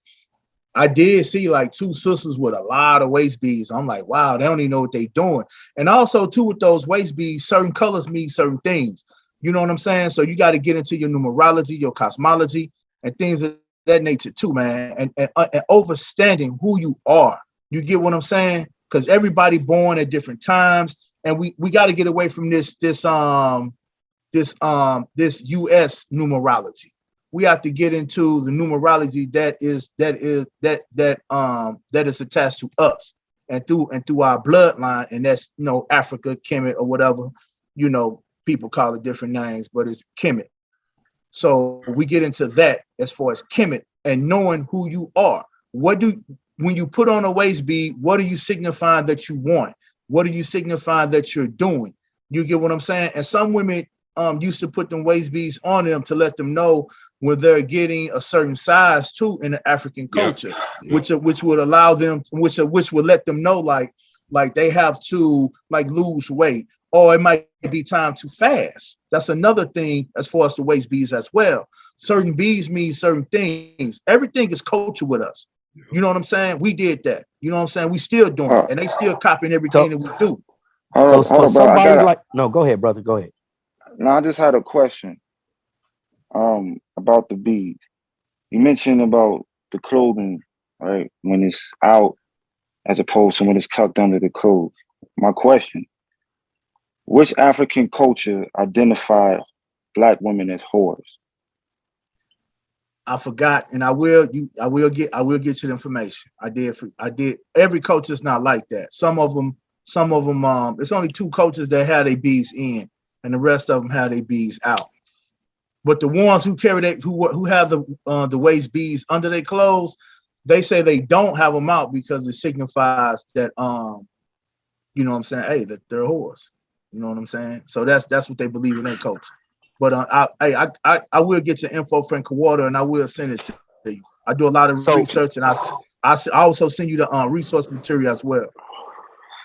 I did see like two sisters with a lot of waist beads. I'm like, wow, they don't even know what they're doing. And also too, with those waist beads, certain colors mean certain things. You know what I'm saying? So you got to get into your numerology, your cosmology, and things of that nature too, man. And understanding who you are. You get what I'm saying? Because everybody born at different times, and we got to get away from this US numerology. We have to get into the numerology that is attached to us and through our bloodline, and that's Africa, Kemet, or whatever, people call it different names, but it's Kemet. So we get into that as far as Kemet and knowing who you are. When you put on a waist bead, what are you signifying that you want? What are you signifying that you're doing? You get what I'm saying? And some women used to put them waist beads on them to let them know when they're getting a certain size too in the African culture, which would allow them, which would let them know like they have to like lose weight, or it might be time to fast. That's another thing as far as the waist beads as well. Certain beads mean certain things. Everything is culture with us. You know what I'm saying? We did that. You know what I'm saying? We still doing it, and they still copying everything that we do. So for somebody no, go ahead, brother. Go ahead. No, I just had a question about the beads. You mentioned about the clothing, right? When it's out as opposed to when it's tucked under the clothes. My question, which African culture identify Black women as whores? I forgot, and I will get you the information. I did. Every culture is not like that. Some of them, it's only two cultures that had their beads in, and the rest of them had their beads out. But the ones who carry who have the waist beads under their clothes, they say they don't have them out because it signifies that you know what I'm saying, hey, that they're whores. You know what I'm saying? So that's what they believe in their culture. But I will get your info from KENWARDO, and I will send it to you. I do a lot of research, and I also send you the resource material as well.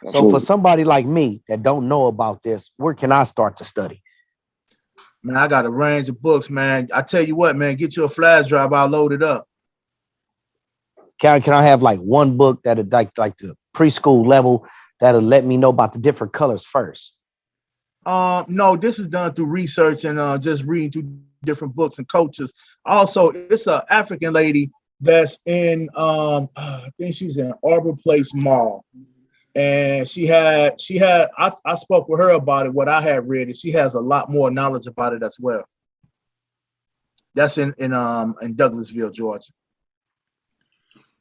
So for somebody like me that don't know about this, where can I start to study? Man, I got a range of books, man. I tell you what, man, get you a flash drive. I'll load it up. Can I have like one book that'll like the preschool level that'll let me know about the different colors first? No, this is done through research and just reading through different books and cultures. Also, it's an African lady that's in I think she's in Arbor Place Mall. And I spoke with her about it, what I had read, and she has a lot more knowledge about it as well. That's in Douglasville, Georgia.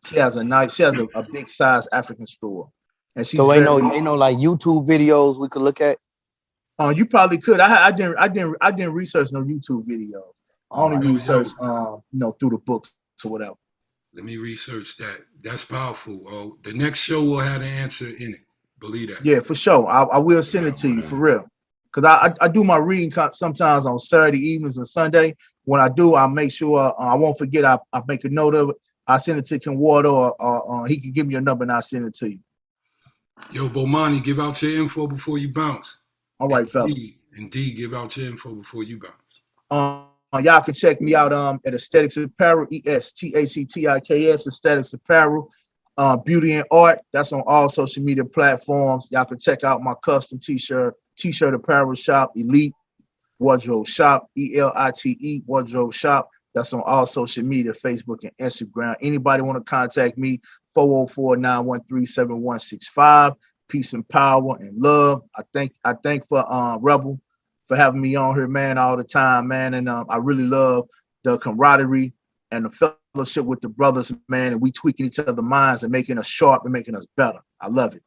She has a big size African store. And she's so ain't no like YouTube videos we could look at? You probably could. I didn't research no YouTube videos. I only research through the books or whatever. Let me research that. That's powerful. Oh, the next show will have the answer in it. Believe that. Yeah, for sure. I will send it to you for real. Because I do my reading sometimes on Saturday evenings and Sunday. When I do, I'll make sure I won't forget. I make a note of it. I send it to KENWARDO, or he can give me a number and I'll send it to you. Yo, Bomani, give out your info before you bounce. All right, fellas. Indeed, give out your info before you bounce. Y'all can check me out at Aesthetics Apparel, ESTHETIKS, Aesthetics Apparel, Beauty and Art. That's on all social media platforms. Y'all can check out my custom t-shirt apparel shop, Elite Wardrobe Shop, ELITE Wardrobe Shop. That's on all social media, Facebook and Instagram. Anybody want to contact me, 404-913-7165. Peace and power and love. I thank for Rebel for having me on here, man, all the time, man. And I really love the camaraderie and the fellowship with the brothers, man, and we tweaking each other's minds and making us sharp and making us better. I love it.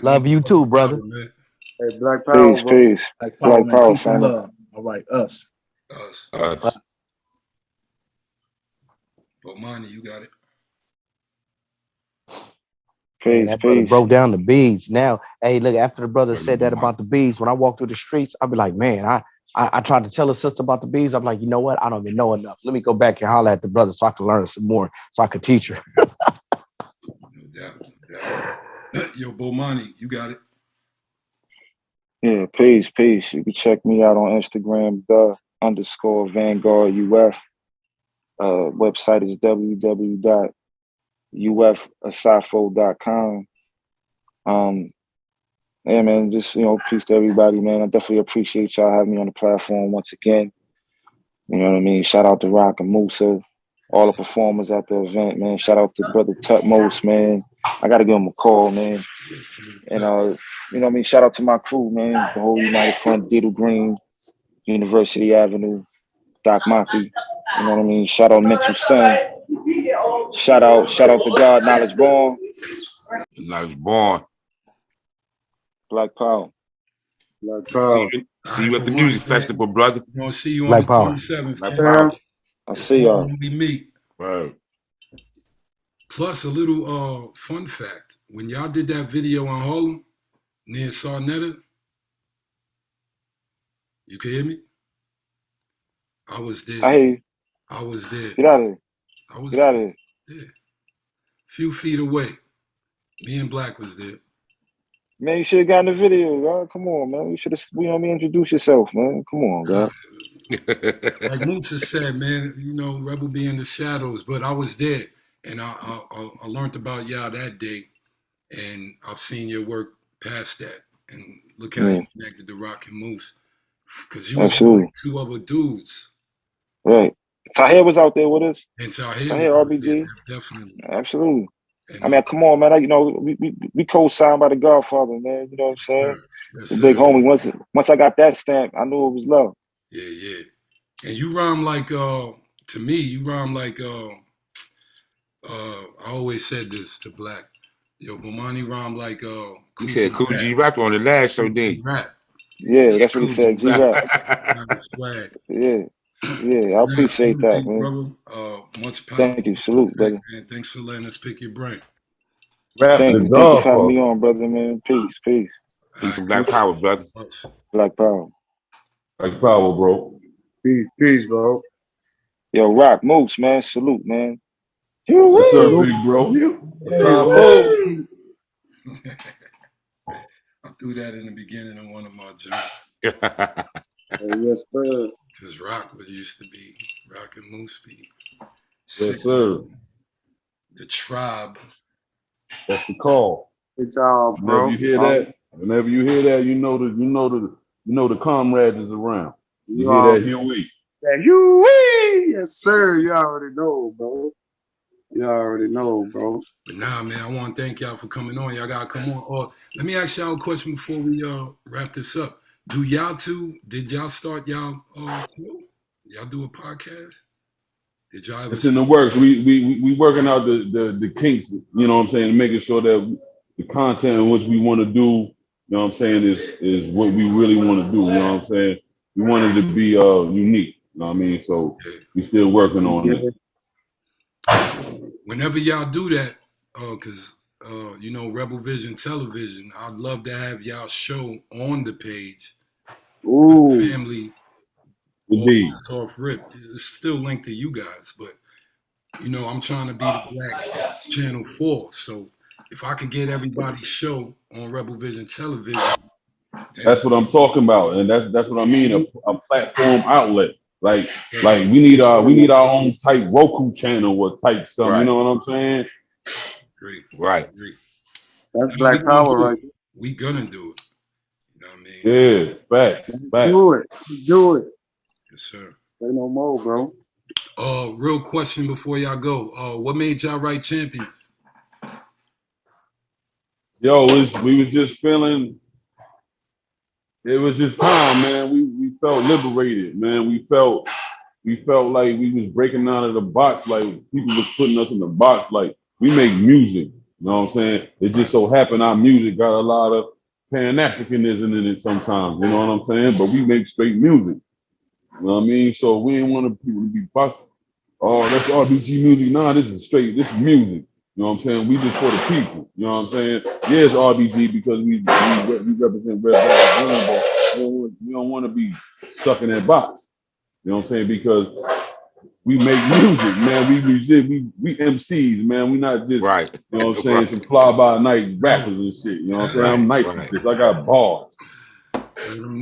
Love you too, brother. Hey, Black Power, Peace, bro. peace. Like power, Black man. power, Peace and family. love. All right, us. Bomani, you got it. Man, Peace, that brother peace. broke down the beads. Now, hey, look, after the brother said that about the beads, when I walk through the streets, I'll be like, man, I tried to tell a sister about the beads. I'm like, you know what? I don't even know enough. Let me go back and holler at the brother so I can learn some more, so I could teach her. No doubt. Yo, Bomani, you got it. Yeah, peace, peace. You can check me out on Instagram, _Vanguard UF. Website is www.ufasifo.com. Yeah, man, just, peace to everybody, man. I definitely appreciate y'all having me on the platform once again. You know what I mean? Shout out to Raka and Musa, all the performers at the event, man. Shout out to Brother Tutmos, man. I got to give him a call, man. And, you know what I mean? Shout out to my crew, man. The whole United Front, Diddle Green, University Avenue, Doc Maki. You know what I mean? Shout out Mental Son. Shout out to God, Knowledge Born. Knowledge Born. Black Power. Black Power. See you at the music festival, brother. We're gonna see you on Black the Power. 27th. Black Ken. Power. I see y'all. When we meet. Right. Plus, a little fun fact: when y'all did that video on Harlem near Sarnetta, you can hear me? I was there. I hear you. I was there. Get out of here. I was Get out of here. there. Few feet away. Me and Black was there. Man, you should have gotten the video, God. Come on, man. You should have, introduce yourself, man. Come on, God. Like Musa said, man, Rebel be in the shadows, but I was there, and I learned about y'all that day, and I've seen your work past that, and look how you connected to Rock and Moose, because you was like two other dudes. Right. Tahir was out there with us. And Tahir R.B.G. Definitely. Absolutely. And, I mean, come on, man. We co-signed by the Godfather, man. You know what I'm saying? Yes, the big homie. Once I got that stamp, I knew it was love. Yeah. And you rhyme like, to me, you rhyme like, I always said this to Black. Yo, Bomani rhyme like, he said Cool G Rap on the last show, didn't he? Rap. Yeah, that's what he said, G Rap. Swag. Yeah, I appreciate that, man. Brother. Much power. Thank you. Salute, brother. Man. Thanks for letting us pick your brain. Thank you for having me on, brother, man. Peace. Peace and Black Power, brother. Black Power. Black Power, bro. Peace, bro. Yo, Rock, Moose, man. Salute, man. Yes, sir, big bro. I threw that in the beginning of one of my jokes. Yes, sir. Because Rock used to be Rock and Moose be. Yes, sir. The tribe. That's the call. Good job, bro. Whenever you hear that, you know the comrades is around. You hear that Huey. That Huey. Yes, sir. You already know, bro. But nah, man, I want to thank y'all for coming on. Y'all gotta come on. Let me ask y'all a question before we wrap this up. Did y'all start y'all show? Y'all do a podcast? Did y'all ever? It's in the works. We working out the kinks, you know what I'm saying, making sure that the content in which we want to do, you know what I'm saying, is what we really want to do, you know what I'm saying? We want it to be unique, you know what I mean? So we still working on it. Whenever y'all do that, because Rebel Vision Television, I'd love to have y'all show on the page. Ooh. Family. Indeed. Off rip. It's still linked to you guys, but I'm trying to be the Black Channel 4. So if I could get everybody's show on Rebel Vision Television, that's what I'm talking about, and that's what I mean, a platform outlet. Like we need our own type Roku channel or type something. Right. You know what I'm saying? Great. Right. That's Black Power, right? We gonna do it. You know what I mean? Yeah. Back. Do it. Yes, sir. Say no more, bro. Real question before y'all go. What made y'all write Champions? Yo, we was just feeling. It was just time, man. We felt liberated, man. We felt we felt like we was breaking out of the box, like people was putting us in the box, like we make music. You know what I'm saying? It just so happened our music got a lot of Pan-Africanism in it sometimes, you know what I'm saying? But we make straight music. You know what I mean? So we didn't want people to be boxed. Oh, that's R.B.G music. Nah, this is straight, this is music. You know what I'm saying? We just for the people. You know what I'm saying? Yeah, it's R.B.G because we represent Red Ball, but we don't want to be stuck in that box. You know what I'm saying? Because we make music, man. We MCs, man. We not just, right. You know what I'm saying, some fly-by-night rappers and shit. You know what I'm saying? I'm nice with this. I got bars.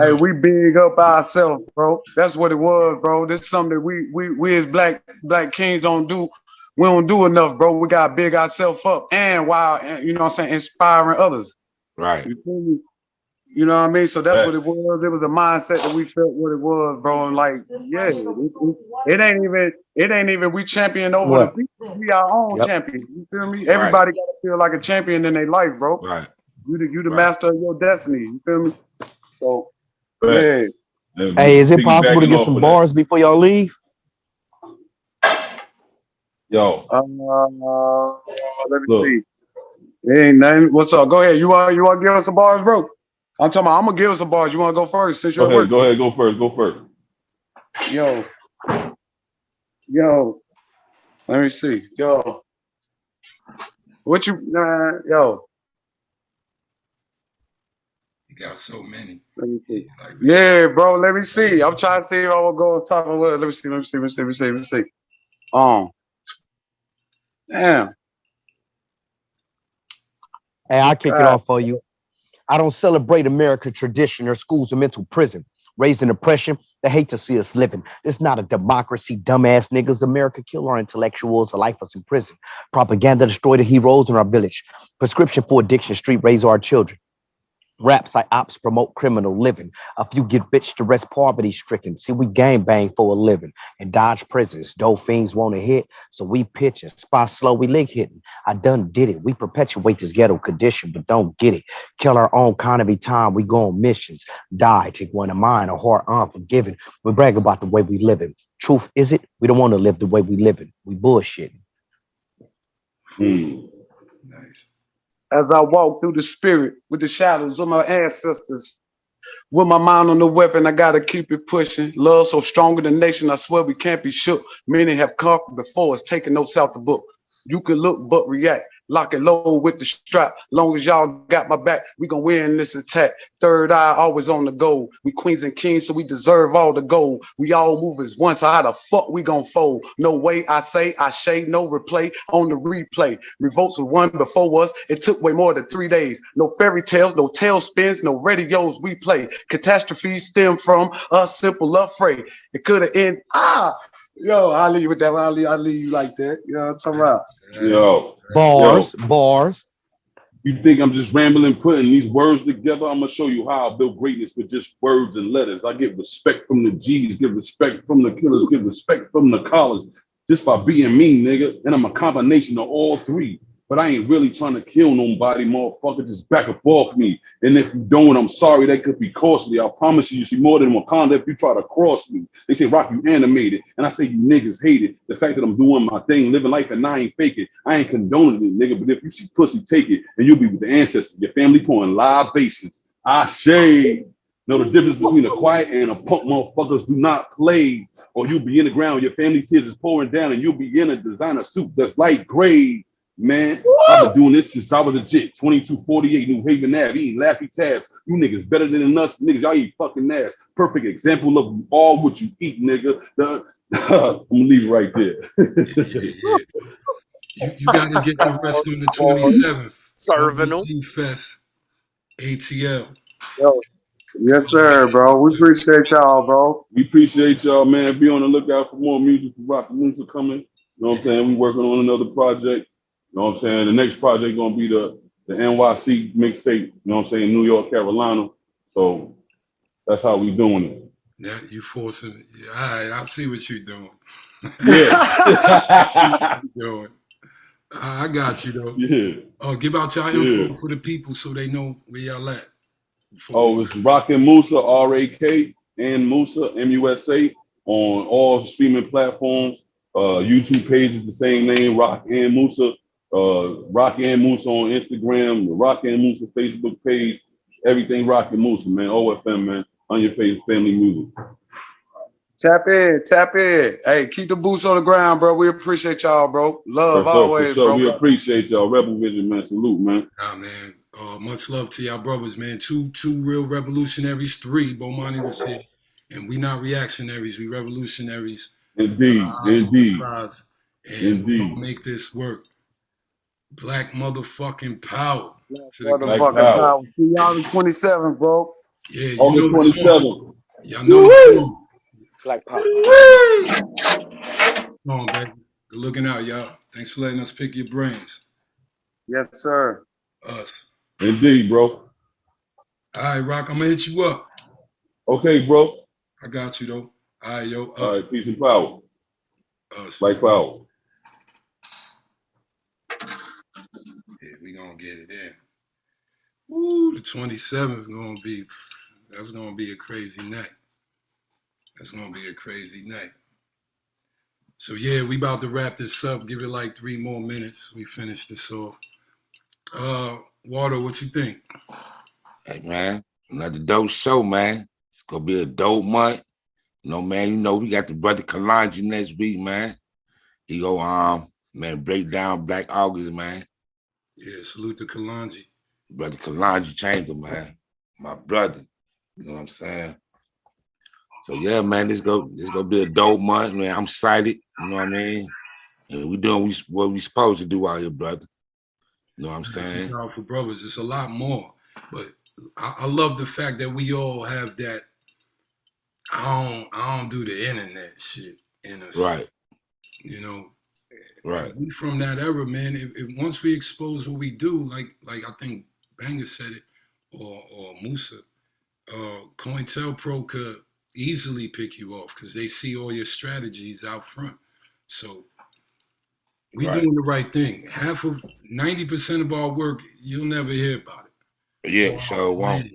Hey, we big up ourselves, bro. That's what it was, bro. This is something that we as black kings don't do. We don't do enough, bro. We gotta big ourselves up, and while, you know what I'm saying, inspiring others. Right. You feel me? You know what I mean? So that's what it was. It was a mindset that we felt what it was, bro. And like, yeah, it ain't even we champion over the people. We our own champion. You feel me? Everybody gotta feel like a champion in their life, bro. Right. You the master of your destiny. You feel me? So yeah. Hey, is it possible to get some bars before y'all leave? Yo. Let me see. It ain't nothing. What's up? Go ahead. You want to give us some bars, bro? I'm talking about, I'm gonna give us some bars. You want to go first since you're at work? Go ahead. Go first. Yo. Let me see. Yo. What you? Yo. You got so many. Let me see. Yeah, bro. Let me see. I'm trying to see if I will go on top of what. Let me see. Damn. Hey, I'll kick it off for you. I don't celebrate American tradition or schools of mental prison. Raised in oppression, they hate to see us living. It's not a democracy, dumbass niggas. America kill our intellectuals or life us in prison. Propaganda destroy the heroes in our village. Prescription for addiction, street raise our children. Raps like ops promote criminal living. A few get bitch to rest poverty stricken. See, we gang bang for a living and dodge prisons. Dope fiends want to hit, so we pitch and spot slow, we leg hitting. I done did it. We perpetuate this ghetto condition, but don't get it. Kill our own kind every time we go on missions. Die, take one of mine, a heart unforgiving. We brag about the way we living. Truth is it? We don't want to live the way we living. We bullshitting. Nice. As I walk through the spirit with the shadows of my ancestors, with my mind on the weapon, I gotta keep it pushing. Love so stronger than nation, I swear we can't be shook. Many have conquered before us, taking notes out the book. You can look but react. Lock it low with the strap. Long as y'all got my back, we gonna win this attack. Third eye always on the goal. We queens and kings, so we deserve all the gold. We all move as one, so how the fuck we gonna fold? No way, I say, I shade, no replay on the replay. Revolts was one before us. It took way more than 3 days. No fairy tales, no tailspins, no radios we play. Catastrophes stem from us simple afraid. It could have ended. Yo, I'll leave you with that one. I'll leave you like that. You know what I'm talking about? Yo. Bars. You think I'm just rambling, putting these words together? I'm gonna show you how I build greatness with just words and letters. I get respect from the G's, get respect from the killers, get respect from the callers, just by being me, nigga. And I'm a combination of all three. But I ain't really trying to kill nobody, motherfucker. Just back up off me. And if you don't, I'm sorry, that could be costly. I promise you see more than Wakanda if you try to cross me. They say, Rock, you animated. And I say, you niggas hate it. The fact that I'm doing my thing, living life, and I ain't fake it. I ain't condoning it, nigga. But if you see pussy, take it. And you'll be with the ancestors. Your family pouring libations. I shade. Know the difference between a quiet and a punk motherfuckers do not play. Or you'll be in the ground, your family tears is pouring down, and you'll be in a designer suit that's light gray. Man, I've been doing this since I was a jit. 2248 New Haven Ave, eating Laffy Tabs. You niggas better than us, niggas. Y'all eat fucking ass. Perfect example of all what you eat, nigga. I'm gonna leave it right there. You gotta get the rest on the 27th. Serving them. Fest, ATL. Yo. Yes, sir, bro. We appreciate y'all, bro. We appreciate y'all, man. Be on the lookout for more music from Raka Musa coming. You know what I'm saying? We working on another project. You know what I'm saying? The next project gonna be the NYC mixtape, you know what I'm saying, New York, Carolina. So that's how we doing it. Yeah, you forcing it. Yeah, all right, I see what you're doing. Yeah. Doing. I got you though. Yeah. Give out y'all info for the people so they know where y'all at. It's Raka Musa, R-A-K, and Musa, M-U-S-A, on all streaming platforms. YouTube page is the same name, Rock and Musa. Rock and Musa on Instagram, the Rock and Musa Facebook page, everything Rock and Musa, man. OFM, man. On your face, family music. Tap in, tap in. Hey, keep the boots on the ground, bro. We appreciate y'all, bro. Love always, bro. We appreciate y'all. Rebel Vision, man. Salute, man. Nah, man. Much love to y'all brothers, man. Two real revolutionaries. 3. Bomani was here. And we not reactionaries. We revolutionaries. Indeed. Indeed. And we're gonna make this work. Black motherfucking power. Black power. See y'all on the 27th, bro. Yeah, you on know the 27th. Y'all know the song. Black power. Come on, baby. Good looking out, y'all. Thanks for letting us pick your brains. Yes, sir. Us. Indeed, bro. All right, Rock, I'm gonna hit you up. Okay, bro. I got you though. All right, yo. Us. All right, peace and power. Us. Black power. Yeah, we gonna get it in. Woo, the 27th that's gonna be a crazy night. That's gonna be a crazy night. So yeah, we about to wrap this up. Give it like 3 more minutes. We finish this off. Waldo, what you think? Hey man, another dope show, man. It's gonna be a dope month. Man, we got the brother Kalonji next week, man. He go man, break down Black August, man. Yeah, salute to Kalonji. Brother Kalonji Chamber, man. My brother. You know what I'm saying? So yeah, man, this gonna be a dope month, man. I'm excited, you know what I mean? And we doing what we supposed to do out here, brother. You know what I'm saying? Powerful brothers, it's a lot more. But I love the fact that we all have that I don't do the internet shit in us. Right. You know. Right. We from that era, man. If once we expose what we do, like I think Banger said it, or Musa, COINTELPRO could easily pick you off because they see all your strategies out front. So we doing the right thing. 90% of our work, you'll never hear about it. Yeah, sure won't.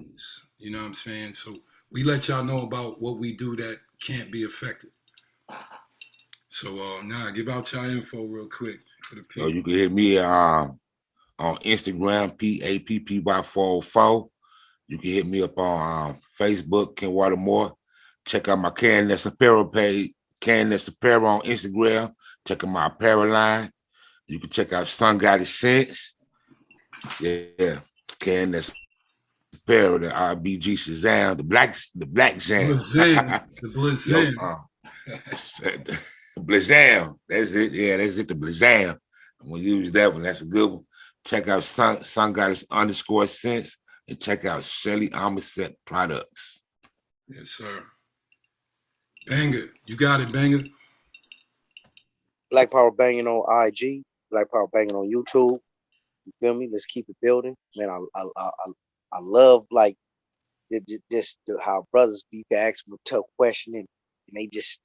You know what I'm saying? So we let y'all know about what we do that can't be affected. So give out y'all info real quick for the people. You can hit me on Instagram, PAPPY404. You can hit me up on Facebook, KENWARDO More. Check out my Candace Apparel page, Candace Apparel on Instagram. Check out my apparel line. You can check out Sun Goddess Sense. Yeah, Candace Apparel, the R.B.G. Shazam, the Black Jam. The Blizzam. Blazam. That's it. Yeah, that's it. The Blazam. I'm gonna use that one. That's a good one. Check out Sun Goddess _Sense and check out Shelly Amoset Products. Yes, sir. Banger. You got it, Banger. Black Power Banging on IG. Black Power Banging on YouTube. You feel me? Let's keep it building. Man, I love like this how brothers you can ask them a tough question and they just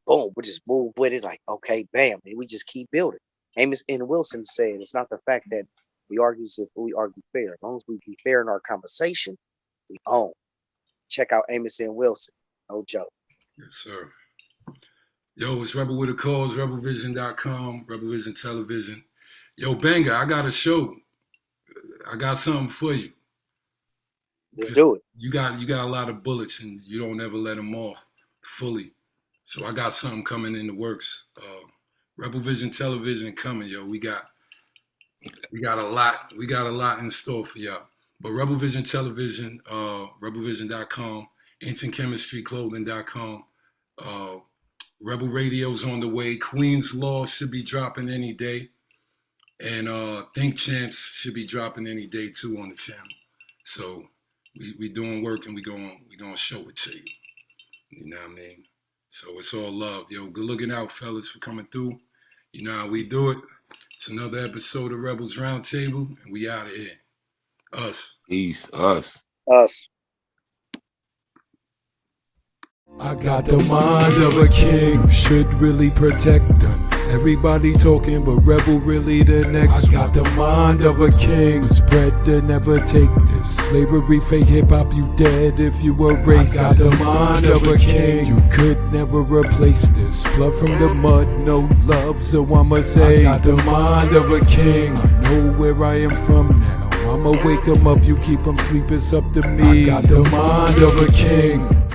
boom, we just move with it like okay, bam, and we just keep building. Amos N. Wilson said it's not the fact that we argue if we argue fair. As long as we be fair in our conversation, we own. Check out Amos N. Wilson. No joke. Yes, sir. Yo, it's Rebel with a Cause, rebelvision.com, Rebel Vision Television. Yo, Banger, I got a show. I got something for you. Let's do it. You got a lot of bullets and you don't ever let them off fully. So I got something coming in the works. Rebel Vision Television coming, yo. We got a lot. We got a lot in store for y'all. But Rebel Vision Television, rebelvision.com, ancientchemistryclothing.com, Rebel Radio's on the way. Queen's Law should be dropping any day. And Think Champs should be dropping any day too on the channel. So we doing work and we gonna show it to you. You know what I mean? So it's all love. Yo, good looking out, fellas, for coming through. You know how we do it. It's another episode of Rebels Roundtable, and we out of here. Us. Peace. Us. Us. I got the mind of a king who should really protect them. Everybody talking, but rebel really the next. I got the mind of a king. Spread to never take this. Slavery, fake hip hop, you dead if you were racist. I got the mind of a king. You could never replace this. Blood from the mud, no love, so I'ma say I got the mind of a king. I know where I am from now. I'ma wake 'em up, you keep 'em sleep, it's up to me. I got the mind of a king.